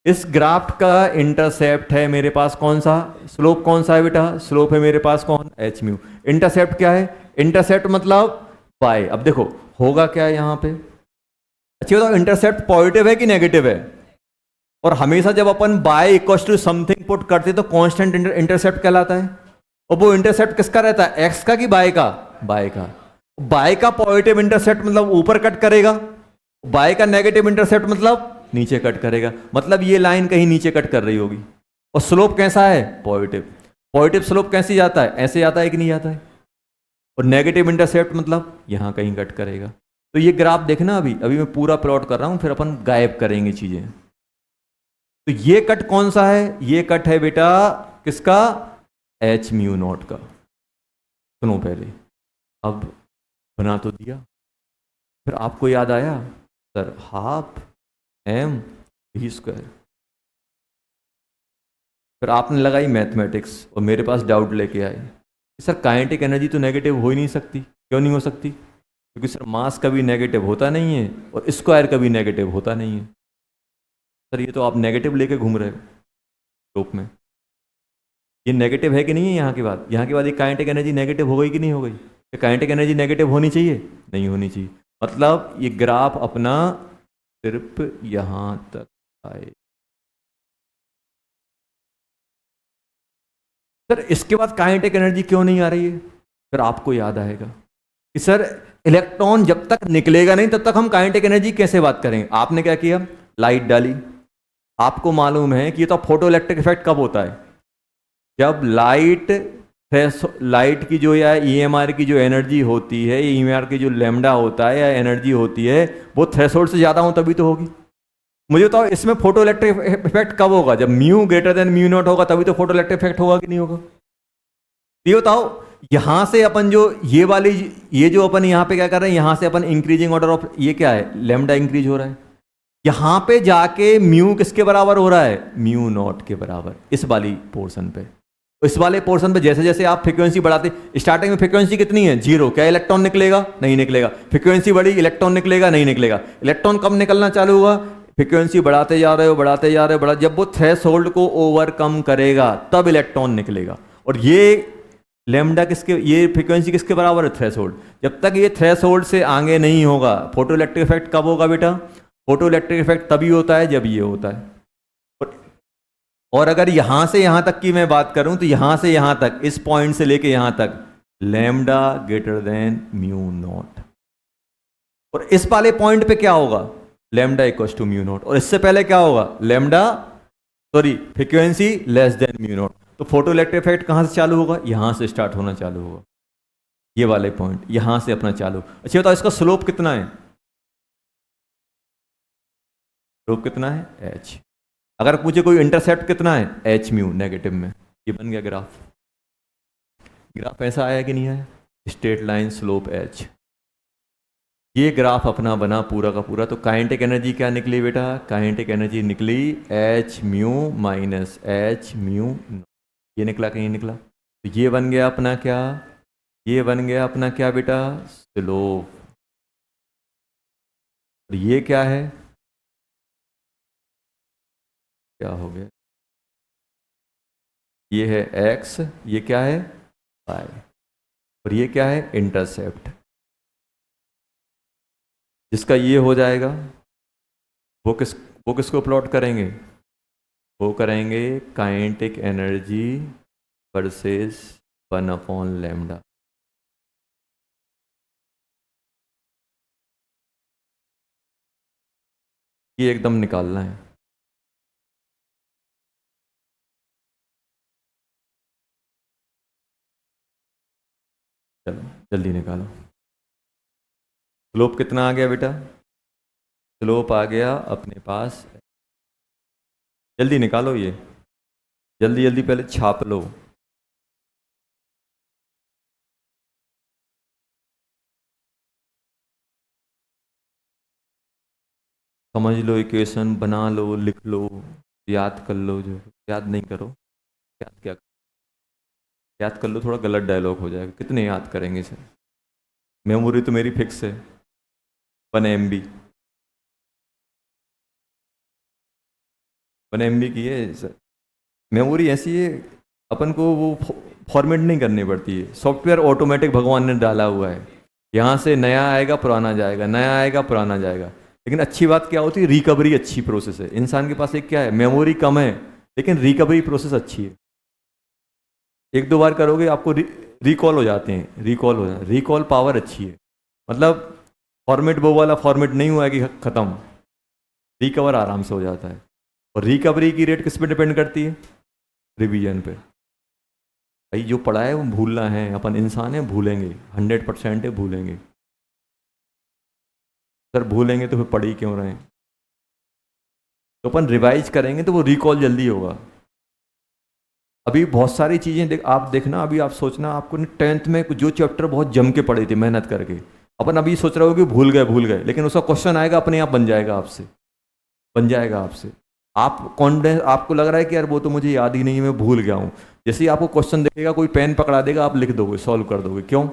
इस ग्राफ का इंटरसेप्ट है मेरे पास कौन सा? स्लोप कौन सा है बेटा? स्लोप है मेरे पास कौन? H mu. इंटरसेप्ट क्या है? इंटरसेप्ट मतलब पाई। अब देखो होगा क्या यहां पे? अच्छा बताओ, इंटरसेप्ट पॉजिटिव है कि नेगेटिव है? और हमेशा जब अपन y equal to something put करते तो कांस्टेंट इंटरसेप्ट कहलाता है। और वो इंटरसेप्ट किसका रहता है? एक्स का कि बाय का? बाय का। बाय का पॉजिटिव इंटरसेप्ट मतलब ऊपर कट करेगा, बाय का नेगेटिव इंटरसेप्ट मतलब नीचे कट करेगा। मतलब ये लाइन कहीं नीचे कट कर रही होगी। और स्लोप कैसा है? पॉजिटिव। पॉजिटिव स्लोप कैसे जाता है? ऐसे जाता है कि नहीं जाता है? और नेगेटिव इंटरसेप्ट मतलब यहां कहीं कट करेगा। तो ये ग्राफ देखना, अभी अभी मैं पूरा प्लॉट कर रहा हूं, फिर अपन गायब करेंगे चीजें। तो ये कट कौन सा है? ये कट है बेटा किसका? एच म्यू नॉट का। सुनो पहले, अब बना तो दिया, फिर आपको याद आया sir half M V square. फिर आपने लगाई मैथमेटिक्स और मेरे पास डाउट लेके आए, सर काइनेटिक एनर्जी तो नेगेटिव हो ही नहीं सकती। क्यों नहीं हो सकती? क्योंकि सर मास कभी नेगेटिव होता नहीं है और स्क्वायर कभी नेगेटिव होता नहीं है। सर ये तो आप नेगेटिव लेके घूम रहे हो स्लोप में। ये नेगेटिव है कि नहीं है? यहाँ की बात, यहाँ की बात, ये काइनेटिक एनर्जी नेगेटिव हो गई कि नहीं हो गई? काइनेटिक एनर्जी नेगेटिव होनी चाहिए? नहीं होनी चाहिए। मतलब ये ग्राफ अपना सिर्फ यहां तक आए। सर इसके बाद काइनेटिक एनर्जी क्यों नहीं आ रही है? फिर आपको याद आएगा कि सर इलेक्ट्रॉन जब तक निकलेगा नहीं तब तक हम काइनेटिक एनर्जी कैसे बात करेंगे। आपने क्या किया? लाइट डाली। आपको मालूम है कि ये तो फोटो इलेक्ट्रिक इफेक्ट कब होता है? जब लाइट की जो या ईएमआर की जो एनर्जी होती है, ईएमआर की जो लैम्डा होता है या एनर्जी होती है, वो थ्रेशोल्ड से ज़्यादा हो तभी तो होगी। मुझे बताओ इसमें फोटो इलेक्ट्रिक इफेक्ट कब होगा? जब mu greater than mu not होगा, तभी तो फोटो इलेक्ट्रिक इफेक्ट होगा कि नहीं होगा? ये बताओ, यहां से अपन जो ये वाली, ये जो अपन यहां पे क्या कर रहे हैं, यहां से अपन इंक्रीजिंग ऑर्डर ऑफ, ये क्या है? लैम्डा इंक्रीज हो रहा है। यहां पे जाके म्यू किसके बराबर हो रहा है? म्यू नॉट के बराबर, इस वाली पोर्शन पे। इस वाले पोर्शन पे जैसे जैसे आप फ्रीक्वेंसी बढ़ाते, स्टार्टिंग में फ्रीक्वेंसी कितनी है? 0। क्या इलेक्ट्रॉन निकलेगा? नहीं निकलेगा। फ्रीक्वेंसी बढ़ी, इलेक्ट्रॉन निकलेगा? नहीं निकलेगा। इलेक्ट्रॉन कब निकलना चालू हुआ? फ्रीक्वेंसी बढ़ाते जा रहे हो, बढ़ाते जा रहे हो, जब वो थ्रेशोल्ड को ओवरकम करेगा तब इलेक्ट्रॉन निकलेगा। और ये लैम्डा किसके, ये फ्रीक्वेंसी किसके बराबर है? थ्रेशोल्ड। जब तक ये थ्रेशोल्ड से आगे नहीं होगा, फोटो इलेक्ट्रिक इफेक्ट कब होगा बेटा? फोटो इलेक्ट्रिक इफेक्ट तभी होता है जब ये होता है। और अगर यहां से यहां तक की मैं बात करूं तो यहां से यहां तक, इस पॉइंट से लेके यहां तक, lambda greater than mu not. और इस वाले पॉइंट पे क्या होगा? Lambda equal to mu not. और इससे पहले क्या होगा? Lambda, sorry, frequency less than mu not. तो फोटो इलेक्ट्रिक इफेक्ट कहां से चालू होगा? यहां से स्टार्ट होना चालू होगा। ये वाले पॉइंट यहां से अपना चालू। अच्छा बताओ इसका स्लोप कितना है? स्लोप कितना है h। अगर पूछे कोई इंटरसेप्ट कितना है h म्यू नेगेटिव में, ये बन गया ग्राफ। ग्राफ ऐसा आया कि नहीं आया, स्ट्रेट लाइन स्लोप h। ये ग्राफ अपना बना पूरा का पूरा। तो काइनेटिक एनर्जी क्या निकली बेटा, काइनेटिक एनर्जी निकली h mu minus h mu. ये निकला कि नहीं निकला, तो ये बन गया अपना क्या, ये बन गया अपना क्या बेटा, स्लोप। और ये क्या है, क्या हो गया, ये है x, ये क्या है y, और ये क्या है इंटरसेप्ट। जिसका ये हो जाएगा वो किसको प्लॉट करेंगे, वो करेंगे काइनेटिक एनर्जी वर्सेस 1/λ। ये एकदम निकालना है। चलो जल्दी निकालो। स्लोप कितना आ गया बेटा, स्लोप आ गया अपने पास, जल्दी निकालो ये, जल्दी जल्दी पहले छाप लो। समझ लो, इक्वेशन बना लो, लिख लो, याद कर लो। जो याद नहीं करो, याद क्या, याद कर लो, थोड़ा गलत डायलॉग हो जाएगा, कितने याद करेंगे सर। मेमोरी तो मेरी फिक्स है 1 MB, 1 MB की है सर मेमोरी। ऐसी है अपन को वो फॉर्मेट नहीं करनी पड़ती है, सॉफ्टवेयर ऑटोमेटिक भगवान ने डाला हुआ है। यहाँ से नया आएगा पुराना जाएगा, नया आएगा पुराना जाएगा। लेकिन अच्छी बात क्या होती है, रिकवरी अच्छी प्रोसेस है। इंसान के पास एक क्या है, मेमोरी कम है लेकिन रिकवरी प्रोसेस अच्छी है। एक दो बार करोगे आपको रिकॉल हो जाते हैं, रिकॉल हो जाते, रिकॉल पावर अच्छी है। मतलब फॉर्मेट वो वाला फॉर्मेट नहीं हुआ है कि ख़त्म, रिकवर आराम से हो जाता है। और रिकवरी की रेट किस पे डिपेंड करती है, रिवीजन पे। भाई जो पढ़ा है वो भूलना है, अपन इंसान है भूलेंगे, 100% है भूलेंगे। सर भूलेंगे तो फिर पढ़ ही क्यों रहे हैं। तो अपन रिवाइज करेंगे तो वो रिकॉल जल्दी होगा। अभी बहुत सारी चीज़ें आप देखना, अभी आप सोचना आपको 10th में जो चैप्टर बहुत जम के पढ़े थे मेहनत करके, अपन अभी सोच रहे हो कि भूल गए, लेकिन उसका क्वेश्चन आएगा अपने आप बन जाएगा आपसे, बन जाएगा आपसे। आप कॉन्फिडेंस, आपको लग रहा है कि यार वो तो मुझे याद ही नहीं है, मैं भूल गया हूँ। जैसे ही आपको क्वेश्चन देखेगा, कोई पेन पकड़ा देगा, आप लिख दोगे, सॉल्व कर दोगे। क्यों,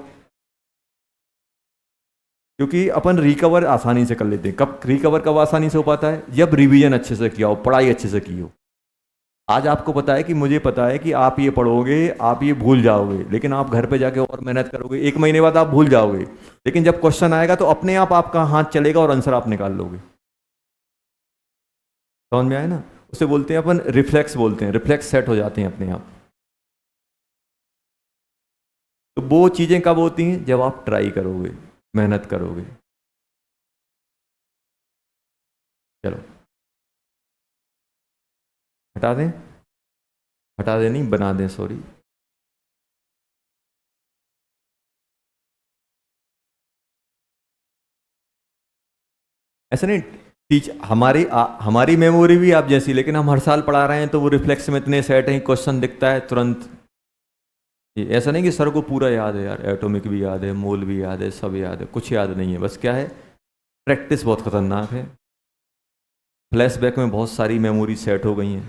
क्योंकि अपन रिकवर आसानी से कर लेते हैं। कब रिकवर कब आसानी से हो पाता है, जब रिवीजन अच्छे से किया हो, पढ़ाई अच्छे से की हो। आज आपको पता है कि मुझे पता है कि आप ये पढ़ोगे आप ये भूल जाओगे, लेकिन आप घर पे जाके और मेहनत करोगे, 1 महीने बाद आप भूल जाओगे। लेकिन जब क्वेश्चन आएगा तो अपने आप आपका हाथ चलेगा और आंसर आप निकाल लोगे। समझ में आया ना, उसे बोलते हैं अपन रिफ्लेक्स, बोलते हैं रिफ्लेक्स सेट हो जाते हैं अपने आप। तो वो चीज़ें कब होती हैं, जब आप ट्राई करोगे, मेहनत करोगे। चलो हटा दें, हटा दें नहीं बना दें, सॉरी। ऐसा नहीं, हमारी मेमोरी भी आप जैसी, लेकिन हम हर साल पढ़ा रहे हैं तो वो रिफ्लेक्स में इतने सेट हैं, क्वेश्चन दिखता है तुरंत। ये ऐसा नहीं कि सर को पूरा याद है यार, एटॉमिक भी याद है, मोल भी याद है, सब याद है, कुछ याद नहीं है। बस क्या है, प्रैक्टिस बहुत खतरनाक है। फ्लैशबैक में बहुत सारी मेमोरी सेट हो गई हैं,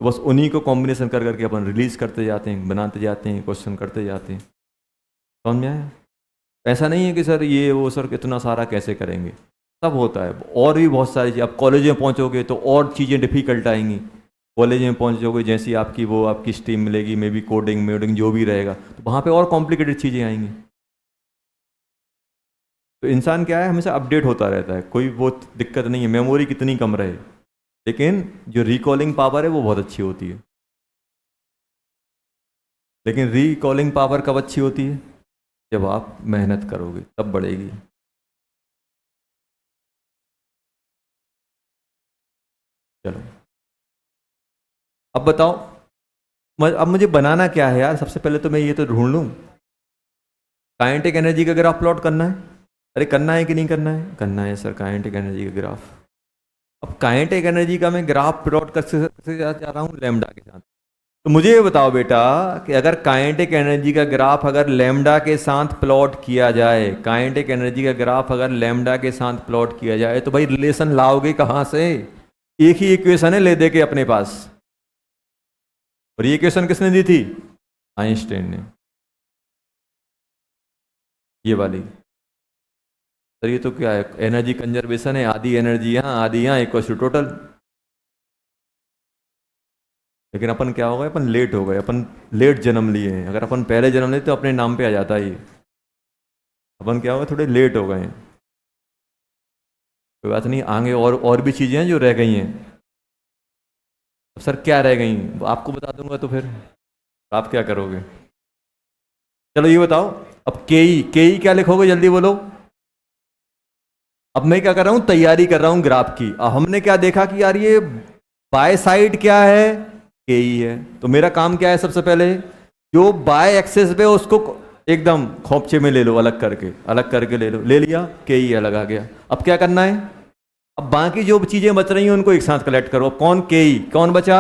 तो बस उन्हीं को कॉम्बिनेशन कर करके अपन रिलीज करते जाते हैं, बनाते जाते हैं, क्वेश्चन करते जाते हैं। समझ में आया। ऐसा नहीं है कि सर ये वो, सर इतना सारा कैसे करेंगे, सब होता है। और भी बहुत सारी चीज़, आप कॉलेज में पहुंचोगे तो और चीज़ें डिफिकल्ट आएंगी। कॉलेज में पहुंचोगे जैसी आपकी वो आपकी स्ट्रीम मिलेगी, मे बी कोडिंग मेडिंग जो भी रहेगा, तो वहाँ पे और कॉम्प्लिकेटेड चीज़ें आएंगी। तो इंसान क्या है, हमेशा अपडेट होता रहता है, कोई वो दिक्कत नहीं है मेमोरी कितनी कम रहे, लेकिन जो रिकॉलिंग पावर है वो बहुत अच्छी होती है। लेकिन रिकॉलिंग पावर कब अच्छी होती है, जब आप मेहनत करोगे तब बढ़ेगी। चलो अब बताओ, अब मुझे बनाना क्या है यार, सबसे पहले तो मैं ये तो ढूंढ लूँ। काइनेटिक एनर्जी का ग्राफ प्लॉट करना है। अरे करना है कि नहीं करना है, करना है सर, काइनेटिक एनर्जी का ग्राफ। अब काइनेटिक एनर्जी का मैं ग्राफ प्लॉट कर जा रहा हूँ लैम्डा के साथ। तो मुझे ये बताओ बेटा कि अगर काइनेटिक एनर्जी का ग्राफ अगर लैम्डा के साथ प्लॉट किया जाए, काइनेटिक एनर्जी का ग्राफ अगर लैम्डा के साथ प्लॉट किया जाए तो भाई रिलेशन लाओगे कहाँ से? एक ही इक्वेशन है ले दे के अपने पास, और ये इक्वेशन किसने दी थी? आइंस्टाइन ने। ये वाली सर ये तो क्या है, एनर्जी कंजर्वेशन है, आधी एनर्जी यहाँ आधी यहाँ इक्वल टू टोटल। लेकिन अपन क्या हो गए, अपन लेट हो गए, अपन लेट जन्म लिए हैं। अगर अपन पहले जन्म लेते तो अपने नाम पे आ जाता ही। अपन क्या हो गए, थोड़े लेट हो गए हैं। कोई बात नहीं, आगे और भी चीज़ें हैं जो रह गई हैं। सर क्या रह गई आपको बता दूंगा तो फिर आप क्या करोगे? चलो ये बताओ, अब के क्या लिखोगे जल्दी बोलो। अब मैं क्या कर रहा हूं, तैयारी कर रहा हूं ग्राफ की। अब हमने क्या देखा कि यार ये बाय साइड क्या है, के ही है। तो मेरा काम क्या है, सबसे पहले जो बाय एक्सेस पे उसको एकदम खोपचे में ले लो, अलग करके ले लो, ले लिया, के ही है, लगा गया। अब क्या करना है, अब बाकी जो चीजें बच रही हैं उनको एक साथ कलेक्ट करो। कौन के ही, कौन बचा,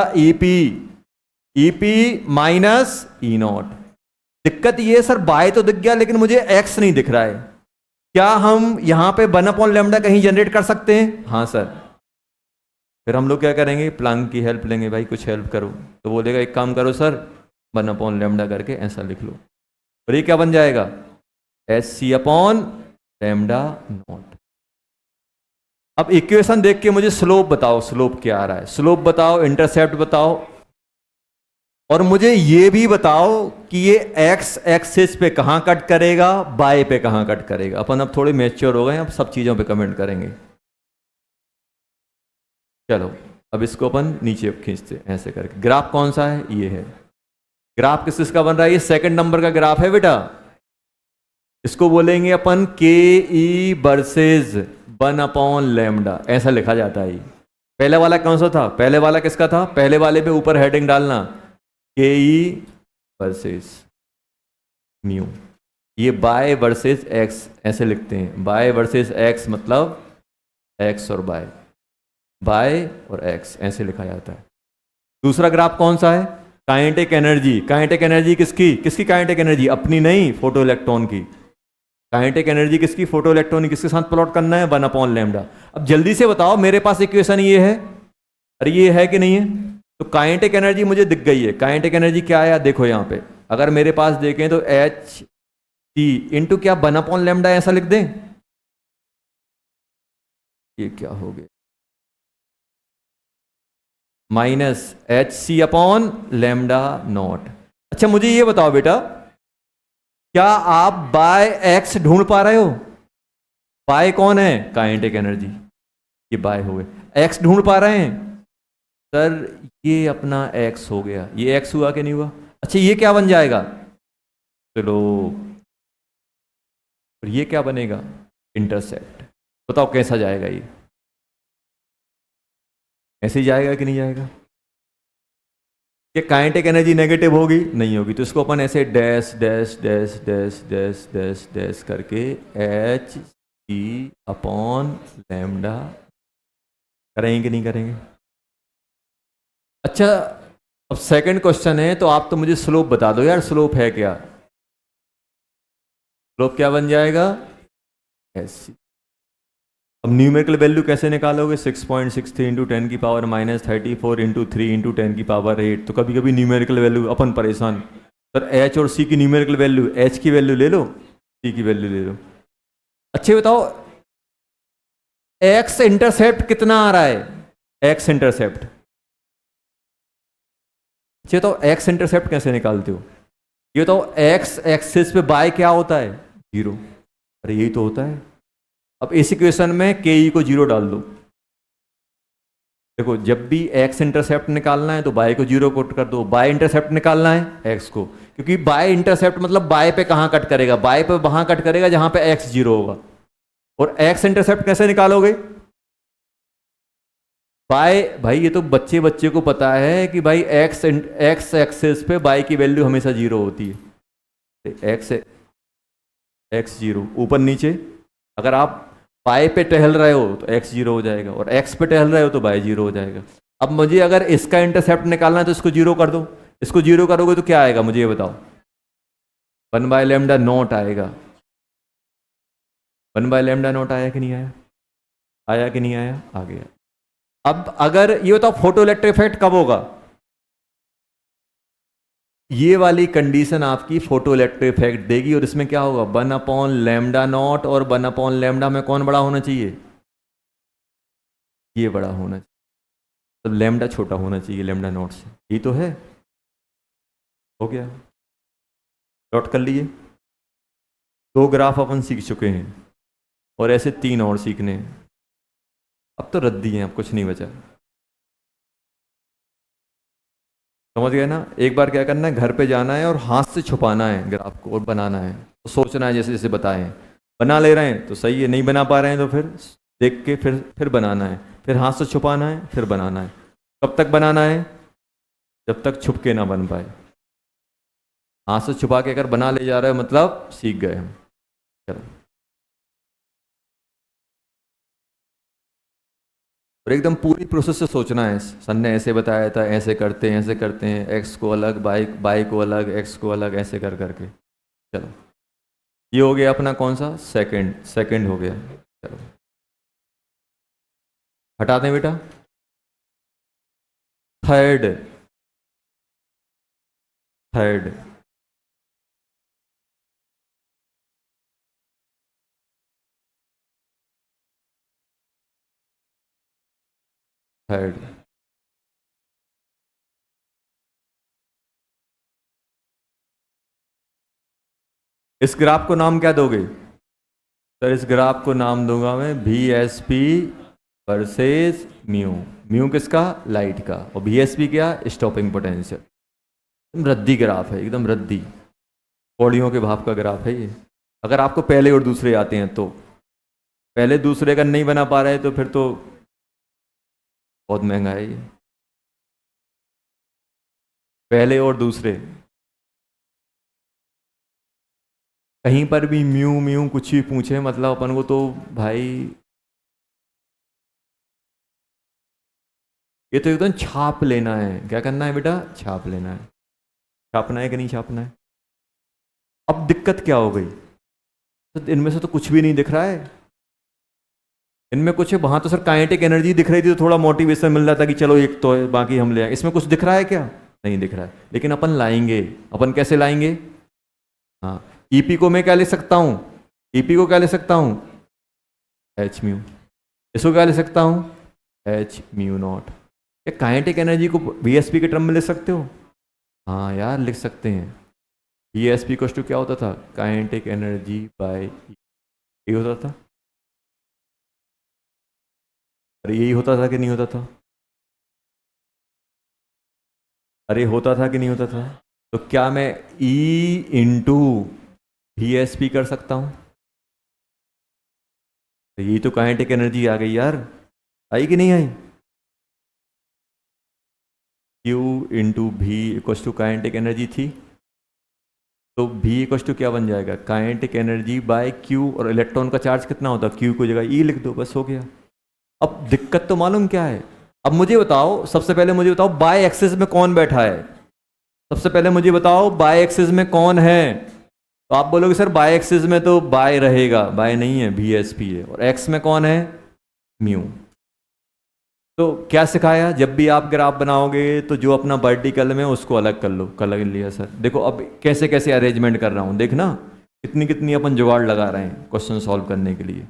ईपी माइनस ई नॉट। दिक्कत ये सर बाय तो दिख गया लेकिन मुझे एक्स नहीं दिख रहा है। क्या हम यहां पे 1/λ कहीं जनरेट कर सकते हैं? हाँ सर। फिर हम लोग क्या करेंगे, प्लांक की हेल्प लेंगे, भाई कुछ हेल्प करो। तो बोलेगा एक काम करो सर, 1/λ करके ऐसा लिख लो। और ये क्या बन जाएगा, HC/λ0। अब इक्वेशन देख के मुझे स्लोप बताओ, स्लोप क्या आ रहा है, स्लोप बताओ, इंटरसेप्ट बताओ, और मुझे ये भी बताओ कि ये एक्स एक्सिस पे कहां कट करेगा, बाय पे कहां कट करेगा। अपन अब थोड़े मैच्योर हो गए, अब सब चीजों पे कमेंट करेंगे। चलो अब इसको अपन नीचे खींचते ऐसे करके। ग्राफ कौन सा है, ये है। ग्राफ किस किसका बन रहा है, ये सेकंड नंबर का ग्राफ है बेटा। इसको बोलेंगे अपन के ई वर्सेस 1/λ, ऐसा लिखा जाता है। पहले वाला कौन सा था, पहले वाला किसका था, पहले वाले पे ऊपर हेडिंग डालना के ई वर्सेस म्यू। ये बाय वर्सेस एक्स ऐसे लिखते हैं, बाय वर्सेस एक्स मतलब एक्स और बाय और एक्स ऐसे लिखा जाता है। दूसरा ग्राफ कौन सा है, काइनेटिक एनर्जी। काइनेटिक एनर्जी किसकी, काइनेटिक एनर्जी अपनी नहीं, फोटो इलेक्ट्रॉन की। काइनेटिक एनर्जी किसकी, फोटो इलेक्ट्रॉन, किसके साथ प्लॉट करना है, 1/λ। अब जल्दी से बताओ, मेरे पास इक्वेशन ये है, अरे ये है कि नहीं है? तो काइनेटिक एनर्जी मुझे दिख गई है। काइनेटिक एनर्जी क्या है, देखो यहाँ पे अगर मेरे पास देखें तो एच टी इंटू क्या 1/λ ऐसा लिख दें। ये क्या हो गया, माइनस HC/λ0। अच्छा मुझे ये बताओ बेटा, क्या आप बाय एक्स ढूंढ पा रहे हो? बाय कौन है, काइनेटिक एनर्जी, ये बाय हो गए। एक्स ढूंढ पा रहे हैं? सर ये अपना एक्स हो गया, ये एक्स हुआ कि नहीं हुआ? अच्छा ये क्या बन जाएगा, चलो, और ये क्या बनेगा, इंटरसेप्ट। बताओ कैसा जाएगा, ये ऐसे ही जाएगा कि नहीं जाएगा? कि काइनेटिक एनर्जी नेगेटिव होगी, नहीं होगी, तो इसको अपन ऐसे dash dash dash dash dash dash dash करके HC/λ करेंगे कि नहीं करेंगे? अच्छा अब सेकंड क्वेश्चन है, तो आप तो मुझे स्लोप बता दो यार, स्लोप है क्या? स्लोप क्या बन जाएगा, SC। अब न्यूमेरिकल वैल्यू कैसे निकालोगे, 6.63 इंटू 10 की पावर -34 इंटू 3 इंटू 10 की पावर 8। तो कभी कभी न्यूमेरिकल वैल्यू अपन परेशान, सर एच और सी की न्यूमेरिकल वैल्यू, एच की वैल्यू ले लो, सी की वैल्यू ले लो। अच्छे बताओ एक्स इंटरसेप्ट कितना आ रहा है, एक्स इंटरसेप्ट। अच्छे तो एक्स इंटरसेप्ट कैसे निकालते हो, ये बताओ। एक्स एक्सिस पे बाय क्या होता है, 0। अरे यही तो होता है। अब इस इक्वेशन में के ई को 0 डाल दो। देखो जब भी एक्स इंटरसेप्ट निकालना है तो बाय को 0 कोट कर दो, बाय इंटरसेप्ट निकालना है एक्स को, क्योंकि बाय इंटरसेप्ट मतलब बाय पे कहां कट करेगा, बाय पे वहां कट करेगा जहां पे एक्स 0 होगा। और एक्स इंटरसेप्ट कैसे निकालोगे, बाय, भाई ये तो बच्चे बच्चे को पता है कि भाई एक्स एक्सेस पे बाय की वैल्यू हमेशा 0 होती है। एक्स 0 ऊपर नीचे, अगर आप बाय पे टहल रहे हो तो एक्स जीरो हो जाएगा, और एक्स पे टहल रहे हो तो बाय जीरो हो जाएगा। अब मुझे अगर इसका इंटरसेप्ट निकालना है तो इसको जीरो कर दो, इसको जीरो करोगे तो क्या आएगा मुझे ये बताओ? 1/λ0 आएगा। 1/λ0 आया कि नहीं आया? आया कि नहीं आया? आ गया। अब अगर ये बताओ फोटो इलेक्ट्रिक इफेक्ट कब होगा? ये वाली कंडीशन आपकी फोटो इलेक्ट्रिक इफेक्ट देगी, और इसमें क्या होगा? 1/λ0, और 1/λ में कौन बड़ा होना चाहिए? ये बड़ा होना चाहिए, तो लैम्डा छोटा होना चाहिए λ0 से। ये तो है, हो गया, नोट कर लीजिए। 2 ग्राफ अपन सीख चुके हैं, और ऐसे 3 और सीखने हैं। अब तो रद्दी हैं, अब कुछ नहीं बचा। समझ गए ना? एक बार क्या करना है, घर पे जाना है और हाथ से छुपाना है ग्राफ को और बनाना है, तो सोचना है जैसे जैसे बताएं। बना ले रहे हैं तो सही है, नहीं बना पा रहे हैं तो फिर देख के फिर बनाना है, फिर हाथ से छुपाना है, फिर बनाना है। कब तक बनाना है? जब तक छुप के ना बन पाए। हाथ से छुपा के अगर बना ले जा रहे हो मतलब सीख गए हम। चलो, और एकदम पूरी प्रोसेस से सोचना है। सर ने ऐसे बताया था, ऐसे करते हैं, ऐसे करते हैं, एक्स को अलग, बाई को अलग, एक्स को अलग, ऐसे कर करके। चलो, ये हो गया अपना कौन सा? सेकंड हो गया। चलो हटा दें बेटा। थर्ड, थर्ड थर्ड इस ग्राफ को नाम क्या दोगे? सर इस ग्राफ को नाम दूंगा मैं VSP वर्सेस म्यू। म्यू किसका? लाइट का, और VSP क्या? Stopping potential. एकदम रद्दी ग्राफ है, एकदम रद्दी, पौड़ियों के भाव का ग्राफ है ये। अगर आपको पहले और दूसरे आते हैं तो। पहले दूसरे का नहीं बना पा रहे तो फिर तो बहुत महंगा है ये। पहले और दूसरे, कहीं पर भी म्यू म्यू कुछ भी पूछे मतलब अपन को तो भाई, ये तो एकदम छाप लेना है। क्या करना है बेटा? छाप लेना है। छापना है कि नहीं छापना है? अब दिक्कत क्या हो गई? तो इनमें से तो कुछ भी नहीं दिख रहा है। इनमें कुछ है, वहां तो सर काइनेटिक एनर्जी दिख रही थी तो थोड़ा मोटिवेशन मिल रहा था कि चलो एक तो है, बाकी हम ले आए। इसमें कुछ दिख रहा है क्या? नहीं दिख रहा है। लेकिन अपन लाएंगे। अपन कैसे लाएंगे? हाँ, ईपी को मैं क्या ले सकता हूँ? ईपी को क्या ले सकता हूँ? H mu. इसको क्या ले सकता हूँ? H mu naught. क्या काइनेटिक एनर्जी को VSP के टर्म में ले सकते हो? हाँ यार लिख सकते हैं। VSP को क्या होता था? काइनेटिक एनर्जी बाय ये होता था। अरे यही होता था कि नहीं होता था? अरे होता था कि नहीं होता था? तो क्या मैं E × VSP कर सकता हूँ? तो यही तो काइनेटिक एनर्जी आ गई यार। आई कि नहीं आई? Q × V = काइनेटिक एनर्जी थी, तो V = क्या बन जाएगा? काइनेटिक एनर्जी बाय Q, और इलेक्ट्रॉन का चार्ज कितना होता है? Q को जगह E लिख दो, बस हो गया। अब दिक्कत तो मालूम क्या है? अब मुझे बताओ, सबसे पहले मुझे बताओ बाय एक्सिस में कौन बैठा है? सबसे पहले मुझे बताओ बाय एक्सिस में कौन है? तो आप बोलोगे सर बाय एक्सिस में तो बाय रहेगा, बाय नहीं है, VSP है। और एक्स में कौन है? म्यू। तो क्या सिखाया? जब भी आप ग्राफ बनाओगे तो जो अपना वर्टिकल में उसको अलग कर लो। कर लिया सर। देखो अब कैसे कैसे अरेंजमेंट कर रहा हूं, देखना कितनी कितनी अपन जुगाड़ लगा रहे हैं क्वेश्चन सॉल्व करने के लिए।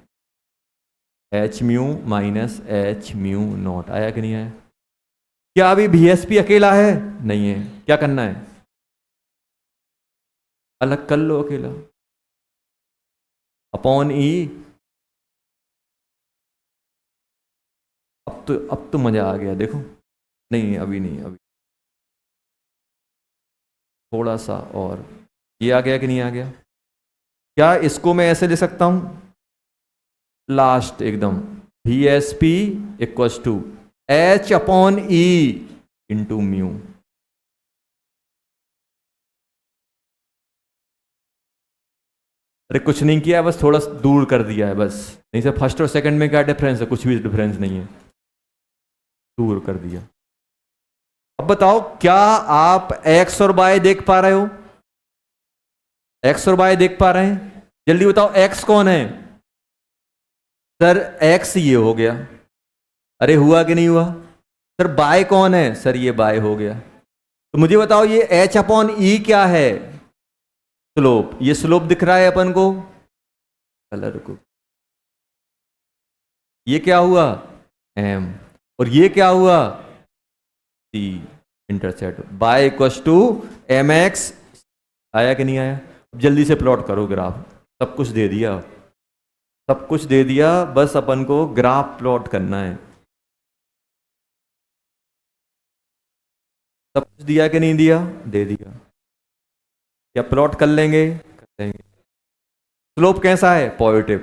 H mu minus H mu naught, आया कि नहीं आया? क्या अभी VSP अकेला है? नहीं है। क्या करना है? अलग कर लो अकेला, अपॉन E। अब तो मजा आ गया देखो। नहीं अभी नहीं, अभी थोड़ा सा और। ये आ गया कि नहीं आ गया? क्या इसको मैं ऐसे ले सकता हूं? लास्ट एकदम, VSP = H/E × म्यू। अरे कुछ नहीं किया, बस थोड़ा दूर कर दिया है बस। नहीं सर, फर्स्ट और सेकंड में क्या डिफरेंस है? कुछ भी डिफरेंस नहीं है, दूर कर दिया। अब बताओ, क्या आप एक्स और वाई देख पा रहे हो? एक्स और वाई देख पा रहे हैं? जल्दी बताओ, एक्स कौन है? सर एक्स ये हो गया। अरे हुआ कि नहीं हुआ? सर बाय कौन है? सर ये बाय हो गया। तो मुझे बताओ, ये एच अपॉन ई क्या है? स्लोप। ये स्लोप दिख रहा है अपन को, कलर को। ये क्या हुआ? एम। और ये क्या हुआ? C. Intercept y equals to m x. आया कि नहीं आया? अब जल्दी से प्लॉट करो ग्राफ। सब कुछ दे दिया, सब कुछ दे दिया, बस अपन को ग्राफ प्लॉट करना है। सब कुछ दिया कि नहीं दिया? दे दिया। क्या प्लॉट कर लेंगे? कर लेंगे। स्लोप कैसा है? Positive.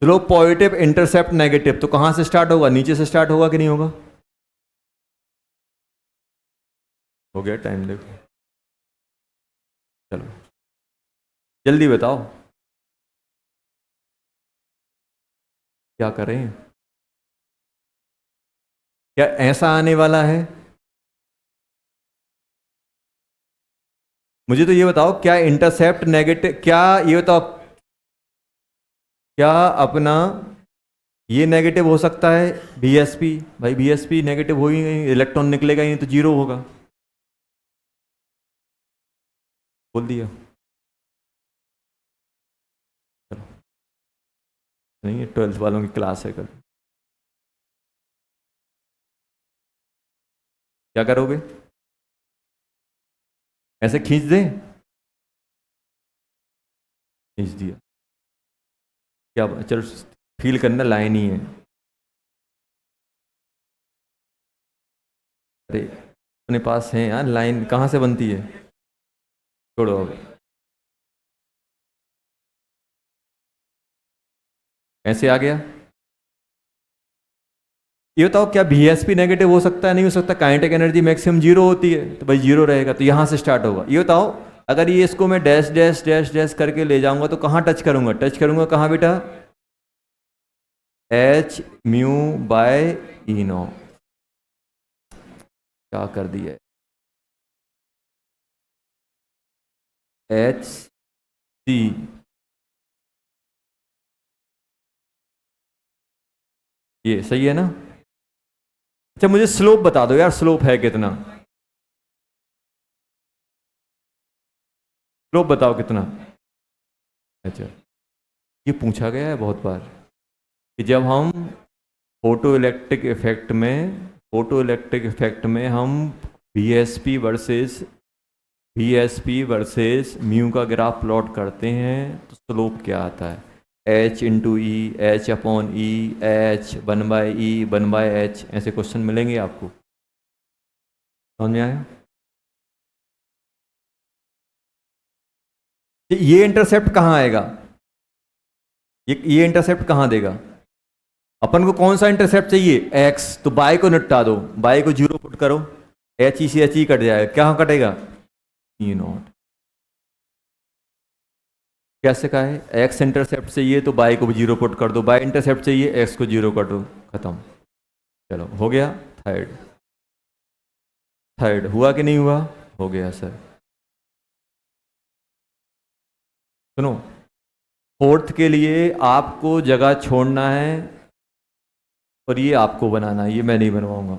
Slope positive, intercept negative, तो कहां से स्टार्ट होगा? नीचे से स्टार्ट होगा कि नहीं होगा? हो गया टाइम, देखो। चलो जल्दी बताओ, क्या करें? क्या ऐसा आने वाला है? मुझे तो ये बताओ, क्या इंटरसेप्ट नेगेटिव, क्या ये बताओ, क्या अपना ये नेगेटिव हो सकता है? बीएसपी, भाई बीएसपी नेगेटिव हो ही नहीं, इलेक्ट्रॉन निकलेगा ही नहीं, तो जीरो होगा। बोल दिया। चलो, नहीं है, 12th वालों की क्लास है कल। क्या करोगे? ऐसे खींच दें? खींच दिया। क्या चलो, फील करना, लाइन ही है। अरे अपने पास है यार, लाइन कहाँ से बनती है? छोड़ो अब। ऐसे आ गया। ये बताओ, क्या बीएसपी नेगेटिव हो सकता है? नहीं हो सकता। काइनेटिक एनर्जी मैक्सिमम जीरो होती है, तो भाई जीरो रहेगा, तो यहां से स्टार्ट होगा। ये बताओ, अगर ये इसको मैं डैश डैश डैश डैश करके ले जाऊंगा, तो कहां टच करूंगा? टच करूंगा कहां बेटा? H mu by E naught. क्या कर दिया? H C. ये सही है ना? अच्छा मुझे स्लोप बता दो यार, स्लोप है कितना? स्लोप बताओ कितना? अच्छा, ये पूछा गया है बहुत बार कि जब हम फोटो इलेक्ट्रिक इफेक्ट में हम बीएसपी वर्सेस म्यू का ग्राफ प्लॉट करते हैं, तो स्लोप क्या आता है? एच इंटू ई, एच अपॉन ई, एच 1/E 1/H, ऐसे क्वेश्चन मिलेंगे आपको। समझ में आया? ये इंटरसेप्ट कहाँ आएगा? ये इंटरसेप्ट कहाँ देगा? अपन को कौन सा इंटरसेप्ट चाहिए? एक्स। तो बाय को निपटा दो, बाय को जीरो पुट करो, एच ई से एच ई कट जाएगा, क्या कटेगा? ई नॉट। कैसे का है? एक्स इंटरसेप्ट चाहिए तो बाय को भी जीरो पुट कर दो, बाय इंटरसेप्ट चाहिए एक्स को जीरो कर दो, खत्म। चलो हो गया। थर्ड। थर्ड हुआ कि नहीं हुआ? हो गया सर। सुनो, फोर्थ के लिए आपको जगह छोड़ना है, और ये आपको बनाना है, ये मैं नहीं बनवाऊंगा।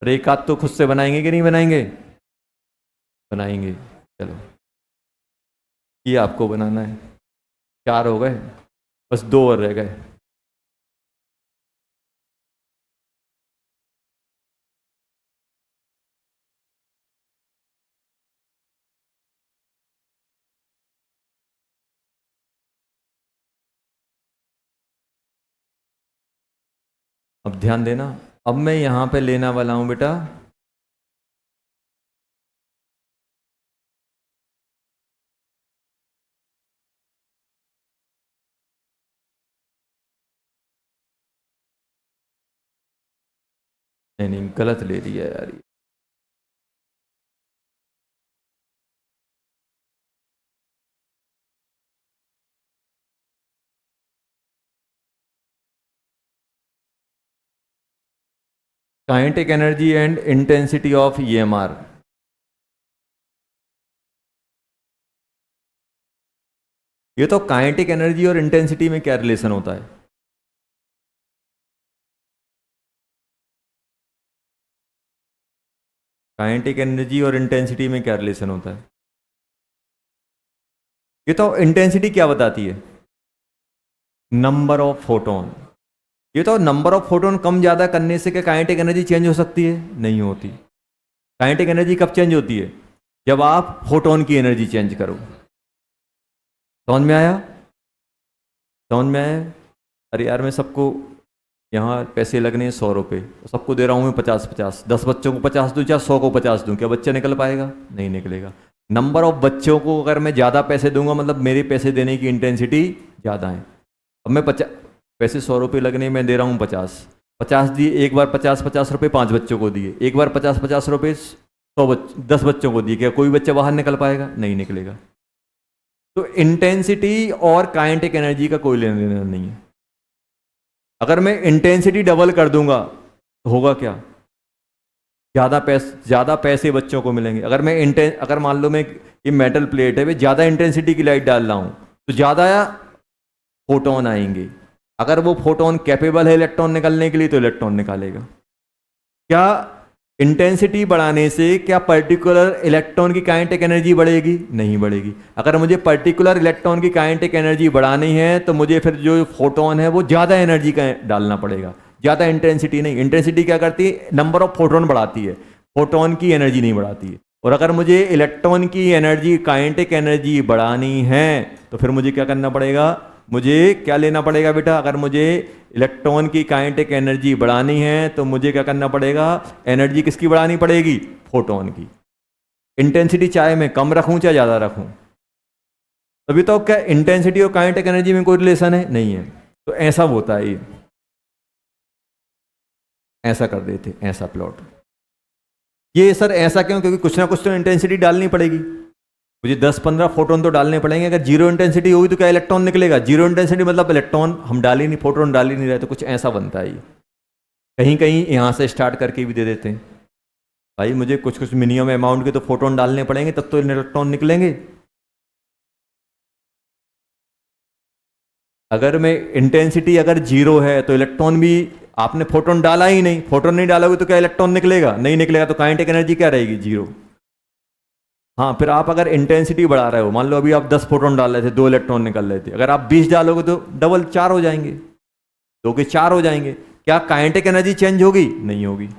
और एक आध तो खुद से बनाएंगे कि नहीं बनाएंगे? बनाएंगे। चलो, ये आपको बनाना है। चार हो गए, बस दो और रह गए। अब ध्यान देना, अब मैं यहां पे लेना वाला हूं बेटा नहीं नहीं, गलत ले लिया यार ये। Kinetic energy and intensity of EMR. ये तो काइनेटिक एनर्जी और इंटेंसिटी में क्या रिलेशन होता है? काइनेटिक एनर्जी और इंटेंसिटी में क्या रिलेशन होता है? ये तो इंटेंसिटी क्या बताती है? Number of photon. ये तो नंबर ऑफ फोटोन कम ज़्यादा करने से क्या काइनेटिक एनर्जी चेंज हो सकती है? नहीं होती। काइनेटिक एनर्जी कब चेंज होती है? जब आप फोटोन की एनर्जी चेंज करो। समझ में आया? समझ में आया? अरे यार मैं सबको यहाँ पैसे लगने हैं 100 रुपये, सबको दे रहा हूँ मैं 50-50, 10 बच्चों को 50 दूँ, चाहे 100 को 50 दूँ, क्या बच्चा निकल पाएगा? नहीं निकलेगा। नंबर ऑफ बच्चों को अगर मैं ज़्यादा पैसे दूंगा मतलब मेरे पैसे देने की इंटेंसिटी ज़्यादा है। अब मैं पैसे 100 रुपये लगने में दे रहा हूँ 50 दिए, एक बार 50-50 रुपये 5 बच्चों को दिए, एक बार 50-50 रुपये 10 बच्चों को दिए, क्या कोई बच्चा बाहर निकल पाएगा? नहीं निकलेगा। तो इंटेंसिटी और काइनेटिक एनर्जी का कोई लेना देना नहीं है। अगर मैं इंटेंसिटी डबल कर दूंगा तो होगा क्या? ज़्यादा पैसे बच्चों को मिलेंगे। अगर मान लो मैं ये मेटल प्लेट है, मैं ज़्यादा इंटेंसिटी की लाइट डाल रहा हूँ तो ज़्यादा फोटोन आएंगे। अगर वो फोटोन कैपेबल है इलेक्ट्रॉन निकालने के लिए तो इलेक्ट्रॉन निकालेगा। क्या इंटेंसिटी बढ़ाने से क्या पर्टिकुलर इलेक्ट्रॉन की काइनेटिक एनर्जी बढ़ेगी? नहीं बढ़ेगी। अगर मुझे पर्टिकुलर इलेक्ट्रॉन की काइनेटिक एनर्जी बढ़ानी है तो मुझे फिर जो फोटोन है वो ज़्यादा एनर्जी का डालना पड़ेगा, ज़्यादा इंटेंसिटी नहीं। इंटेंसिटी क्या करती है? नंबर ऑफ फोटोन बढ़ाती है, फोटोन की एनर्जी नहीं बढ़ाती है। और अगर मुझे इलेक्ट्रॉन की एनर्जी, काइनेटिक एनर्जी बढ़ानी है तो फिर मुझे क्या करना पड़ेगा? मुझे क्या लेना पड़ेगा बेटा? अगर मुझे इलेक्ट्रॉन की काइनेटिक एनर्जी बढ़ानी है तो मुझे क्या करना पड़ेगा? एनर्जी किसकी बढ़ानी पड़ेगी? फोटोन की। इंटेंसिटी चाहे मैं कम रखूं चाहे ज़्यादा रखूं, तभी तो क्या इंटेंसिटी और काइनेटिक एनर्जी में कोई रिलेशन है? नहीं है। तो ऐसा होता है, ये ऐसा कर देते, ऐसा प्लॉट। ये सर ऐसा क्यों? क्योंकि कुछ ना कुछ तो इंटेंसिटी डालनी पड़ेगी, मुझे 10-15 फोटोन तो डालने पड़ेंगे। अगर जीरो इंटेंसिटी होगी तो क्या इलेक्ट्रॉन निकलेगा? जीरो इंटेंसिटी मतलब इलेक्ट्रॉन हम डाल ही नहीं, फोटोन डाल ही नहीं रहे, तो कुछ ऐसा बनता है। ये कहीं कहीं यहाँ से स्टार्ट करके भी दे देते हैं, भाई मुझे कुछ कुछ मिनिमम अमाउंट के तो फोटोन डालने पड़ेंगे तब तो इलेक्ट्रॉन निकलेंगे। अगर मैं इंटेंसिटी अगर जीरो है तो इलेक्ट्रॉन भी, आपने फोटोन डाला ही नहीं, फोटोन नहीं डालोगे तो क्या इलेक्ट्रॉन निकलेगा? नहीं निकलेगा। तो काइनेटिक एनर्जी क्या रहेगी? जीरो। हाँ, फिर आप अगर इंटेंसिटी बढ़ा रहे हो, मान लो अभी आप 10 फोटोन डाल रहे थे, 2 इलेक्ट्रॉन निकल रहे थे, अगर आप 20 डालोगे तो डबल 4 हो जाएंगे, 2 के 4 हो जाएंगे। क्या काइनेटिक एनर्जी चेंज होगी? नहीं होगी।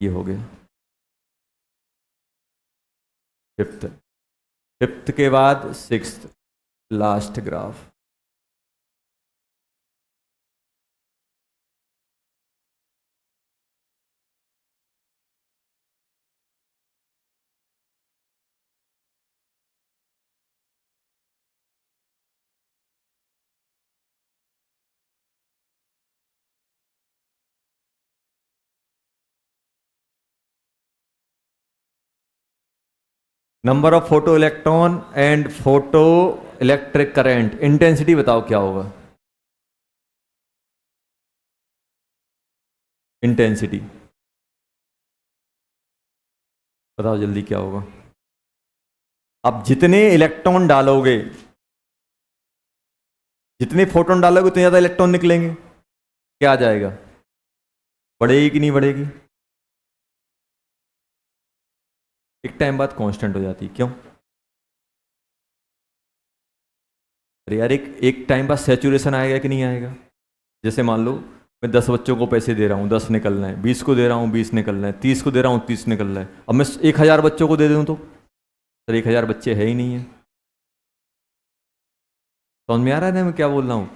ये हो गया फिफ्थ। फिफ्थ के बाद sixth, last graph. Number of photo electron and photo electric current, intensity बताओ क्या होगा? इंटेंसिटी बताओ जल्दी क्या होगा? अब जितने इलेक्ट्रॉन डालोगे, जितने फोटोन डालोगे उतने ज़्यादा इलेक्ट्रॉन निकलेंगे। क्या आ जाएगा? बढ़ेगी कि नहीं बढ़ेगी? एक टाइम बाद कांस्टेंट हो जाती है। क्यों? अरे यार एक टाइम बाद सैचुरेशन आएगा कि नहीं आएगा? जैसे मान लो मैं 10 बच्चों को पैसे दे रहा हूँ, 10 निकल रहे हैं, 20 को दे रहा हूँ, 20 निकल रहे हैं, 30 को दे रहा हूँ, 30 निकल रहे हैं। अब मैं 1000 बच्चों को दे दूँ तो सर 1000 बच्चे है ही नहीं है। समझ में आ रहा है ना मैं क्या बोल रहा हूँ?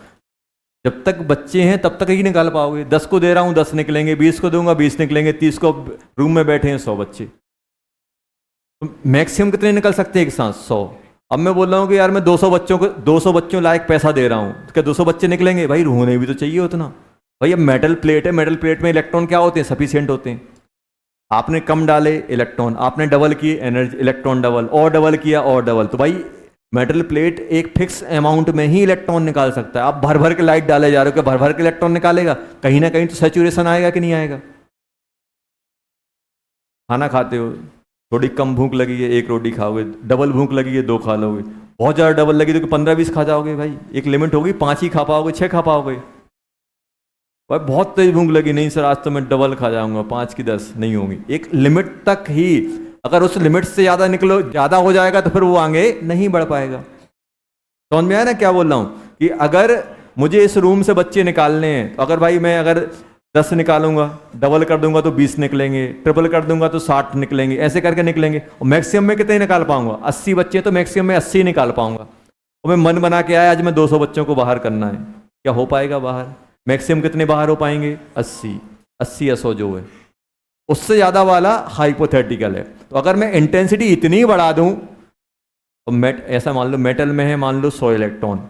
जब तक बच्चे हैं तब तक ही निकाल पाओगे। 10 को दे रहा हूँ 10 निकलेंगे, 20 को दूंगा 20 निकलेंगे, 30 को, रूम में बैठे हैं 100 बच्चे, तो मैक्सिमम कितने निकल सकते हैं एक साथ? 100। अब मैं बोल रहा हूँ कि यार मैं 200 बच्चों को, 200 बच्चों लायक पैसा दे रहा हूँ, तो क्या 200 बच्चे निकलेंगे? भाई होने भी तो चाहिए उतना। भाई अब मेटल प्लेट है, मेटल प्लेट में इलेक्ट्रॉन क्या होते हैं, सफिशिएंट होते हैं। आपने कम डाले इलेक्ट्रॉन, आपने डबल किए एनर्जी, इलेक्ट्रॉन डबल, और डबल किया और डबल, तो भाई मेटल प्लेट एक फिक्स अमाउंट में ही इलेक्ट्रॉन निकाल सकता है। आप भर भर के लाइट डाले जा रहे हो कि भर भर के इलेक्ट्रॉन निकालेगा, कहीं ना कहीं तो सैचुरेशन आएगा कि नहीं आएगा। खाना खाते हो, थोड़ी कम भूख लगी है, एक रोटी खाओगे, डबल भूख लगी है, दो खा लोगे, बहुत ज़्यादा डबल लगी तो 15-20 खा जाओगे। भाई एक लिमिट होगी, 5 ही खा पाओगे, 6 खा पाओगे। भाई बहुत तेज भूख लगी, नहीं सर आज तो मैं डबल खा जाऊंगा, 5 की 10 नहीं होगी, एक लिमिट तक ही। अगर उस लिमिट से ज़्यादा निकलो, ज़्यादा हो जाएगा तो फिर वो आगे नहीं बढ़ पाएगा। समझ में आया ना क्या बोल रहा हूँ, कि अगर मुझे इस रूम से बच्चे निकालने हैं, तो अगर भाई मैं अगर 10 निकालूंगा, डबल कर दूंगा तो 20 निकलेंगे, ट्रिपल कर दूंगा तो 60 निकलेंगे, ऐसे करके निकलेंगे। और मैक्सिमम में कितने निकाल पाऊंगा, 80 बच्चे, तो मैक्सिमम में 80 निकाल पाऊंगा। और मैं मन बना के आया आज मैं 200 बच्चों को बाहर करना है, क्या हो पाएगा बाहर? मैक्सिमम कितने बाहर हो पाएंगे, 80, 80 या 100 जो है, उससे ज़्यादा वाला हाइपोथेटिकल है। तो अगर मैं इंटेंसिटी इतनी बढ़ा दूं, तो ऐसा मान लो मेटल में है, मान लो 100 इलेक्ट्रॉन,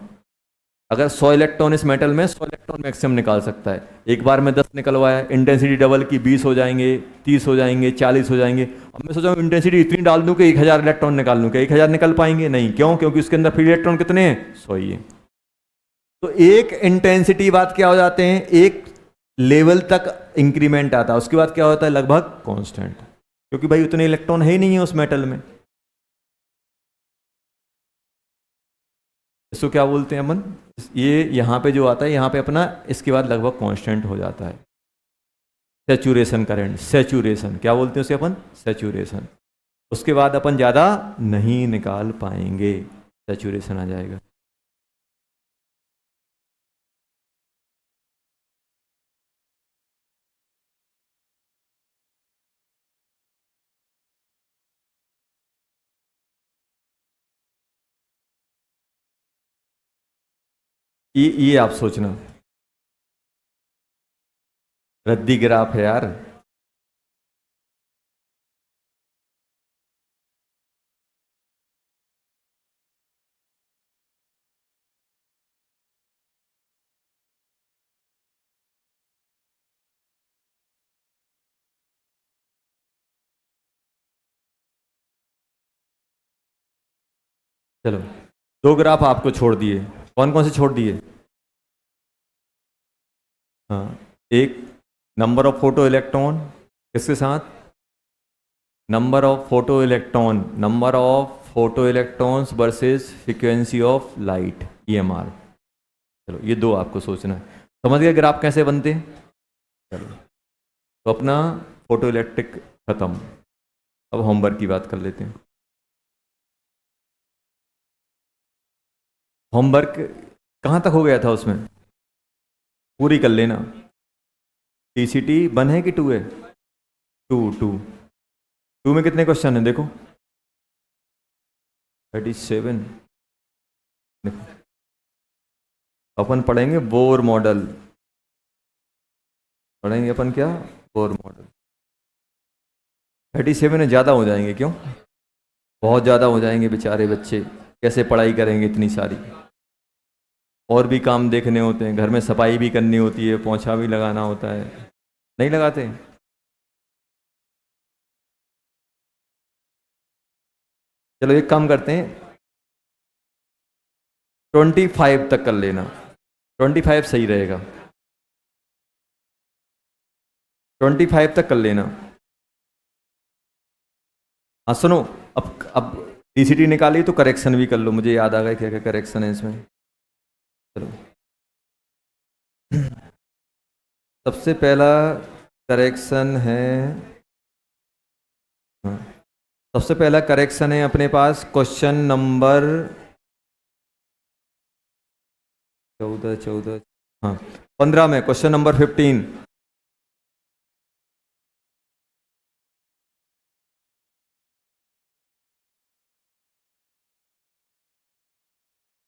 अगर 100 इलेक्ट्रॉन इस मेटल में, 100 इलेक्ट्रॉन मैक्सिमम निकाल सकता है। एक बार में 10 निकलवाया, इंटेंसिटी डबल की, 20 हो जाएंगे, 30 हो जाएंगे, 40 हो जाएंगे। अब मैं सोचा इंटेंसिटी इतनी डाल दूं कि 1000 इलेक्ट्रॉन निकाल लूँ, क्या 1000 निकल पाएंगे? नहीं। क्यों? क्योंकि उसके अंदर फ्री इलेक्ट्रॉन कितने हैं, 100 ही है। तो एक इंटेंसिटी बाद क्या हो जाते हैं, एक लेवल तक इंक्रीमेंट आता है, उसके बाद क्या होता है, लगभग कांस्टेंट, क्योंकि भाई उतने इलेक्ट्रॉन है ही नहीं है उस मेटल में। इसको क्या बोलते हैं अपन, ये यहाँ पे जो आता है, यहाँ पे अपना इसके बाद लगभग कांस्टेंट हो जाता है। सैचुरेशन करंट, सैचुरेशन क्या बोलते हैं उसे अपन, सैचुरेशन। उसके बाद अपन ज़्यादा नहीं निकाल पाएंगे, सैचुरेशन आ जाएगा। ये आप सोचना, रद्दी ग्राफ है यार। चलो 2 ग्राफ आपको छोड़ दिए, कौन कौन से छोड़ दिए? हाँ, एक नंबर ऑफ फोटो इलेक्ट्रॉन, किसके साथ, number of photo electron, number of photo electrons versus frequency of light, EMR। चलो ये 2 आपको सोचना है। समझ गए ग्राफ कैसे बनते हैं? चलो तो अपना फोटो इलेक्ट्रिक खत्म, अब होमवर्क की बात कर लेते हैं। होमवर्क कहाँ तक हो गया था उसमें, पूरी कर लेना। TCT 1 है कि 2 है? 2 में कितने क्वेश्चन हैं देखो, 37। देखो अपन पढ़ेंगे बोर मॉडल, पढ़ेंगे अपन क्या, बोर मॉडल। 37 में ज़्यादा हो जाएंगे, क्यों? बहुत ज़्यादा हो जाएंगे, बेचारे बच्चे कैसे पढ़ाई करेंगे इतनी सारी, और भी काम देखने होते हैं, घर में सफाई भी करनी होती है, पोंछा भी लगाना होता है, नहीं लगाते? चलो एक काम करते हैं, 25 तक कर लेना, 25 सही रहेगा, 25 तक कर लेना। हाँ सुनो, अब TCT निकाली तो करेक्शन भी कर लो, मुझे याद आ गया क्या क्या करेक्शन है इसमें। चलो सबसे पहला करेक्शन है, हाँ, सबसे पहला करेक्शन है अपने पास क्वेश्चन नंबर 14, हाँ 15 में, क्वेश्चन नंबर 15।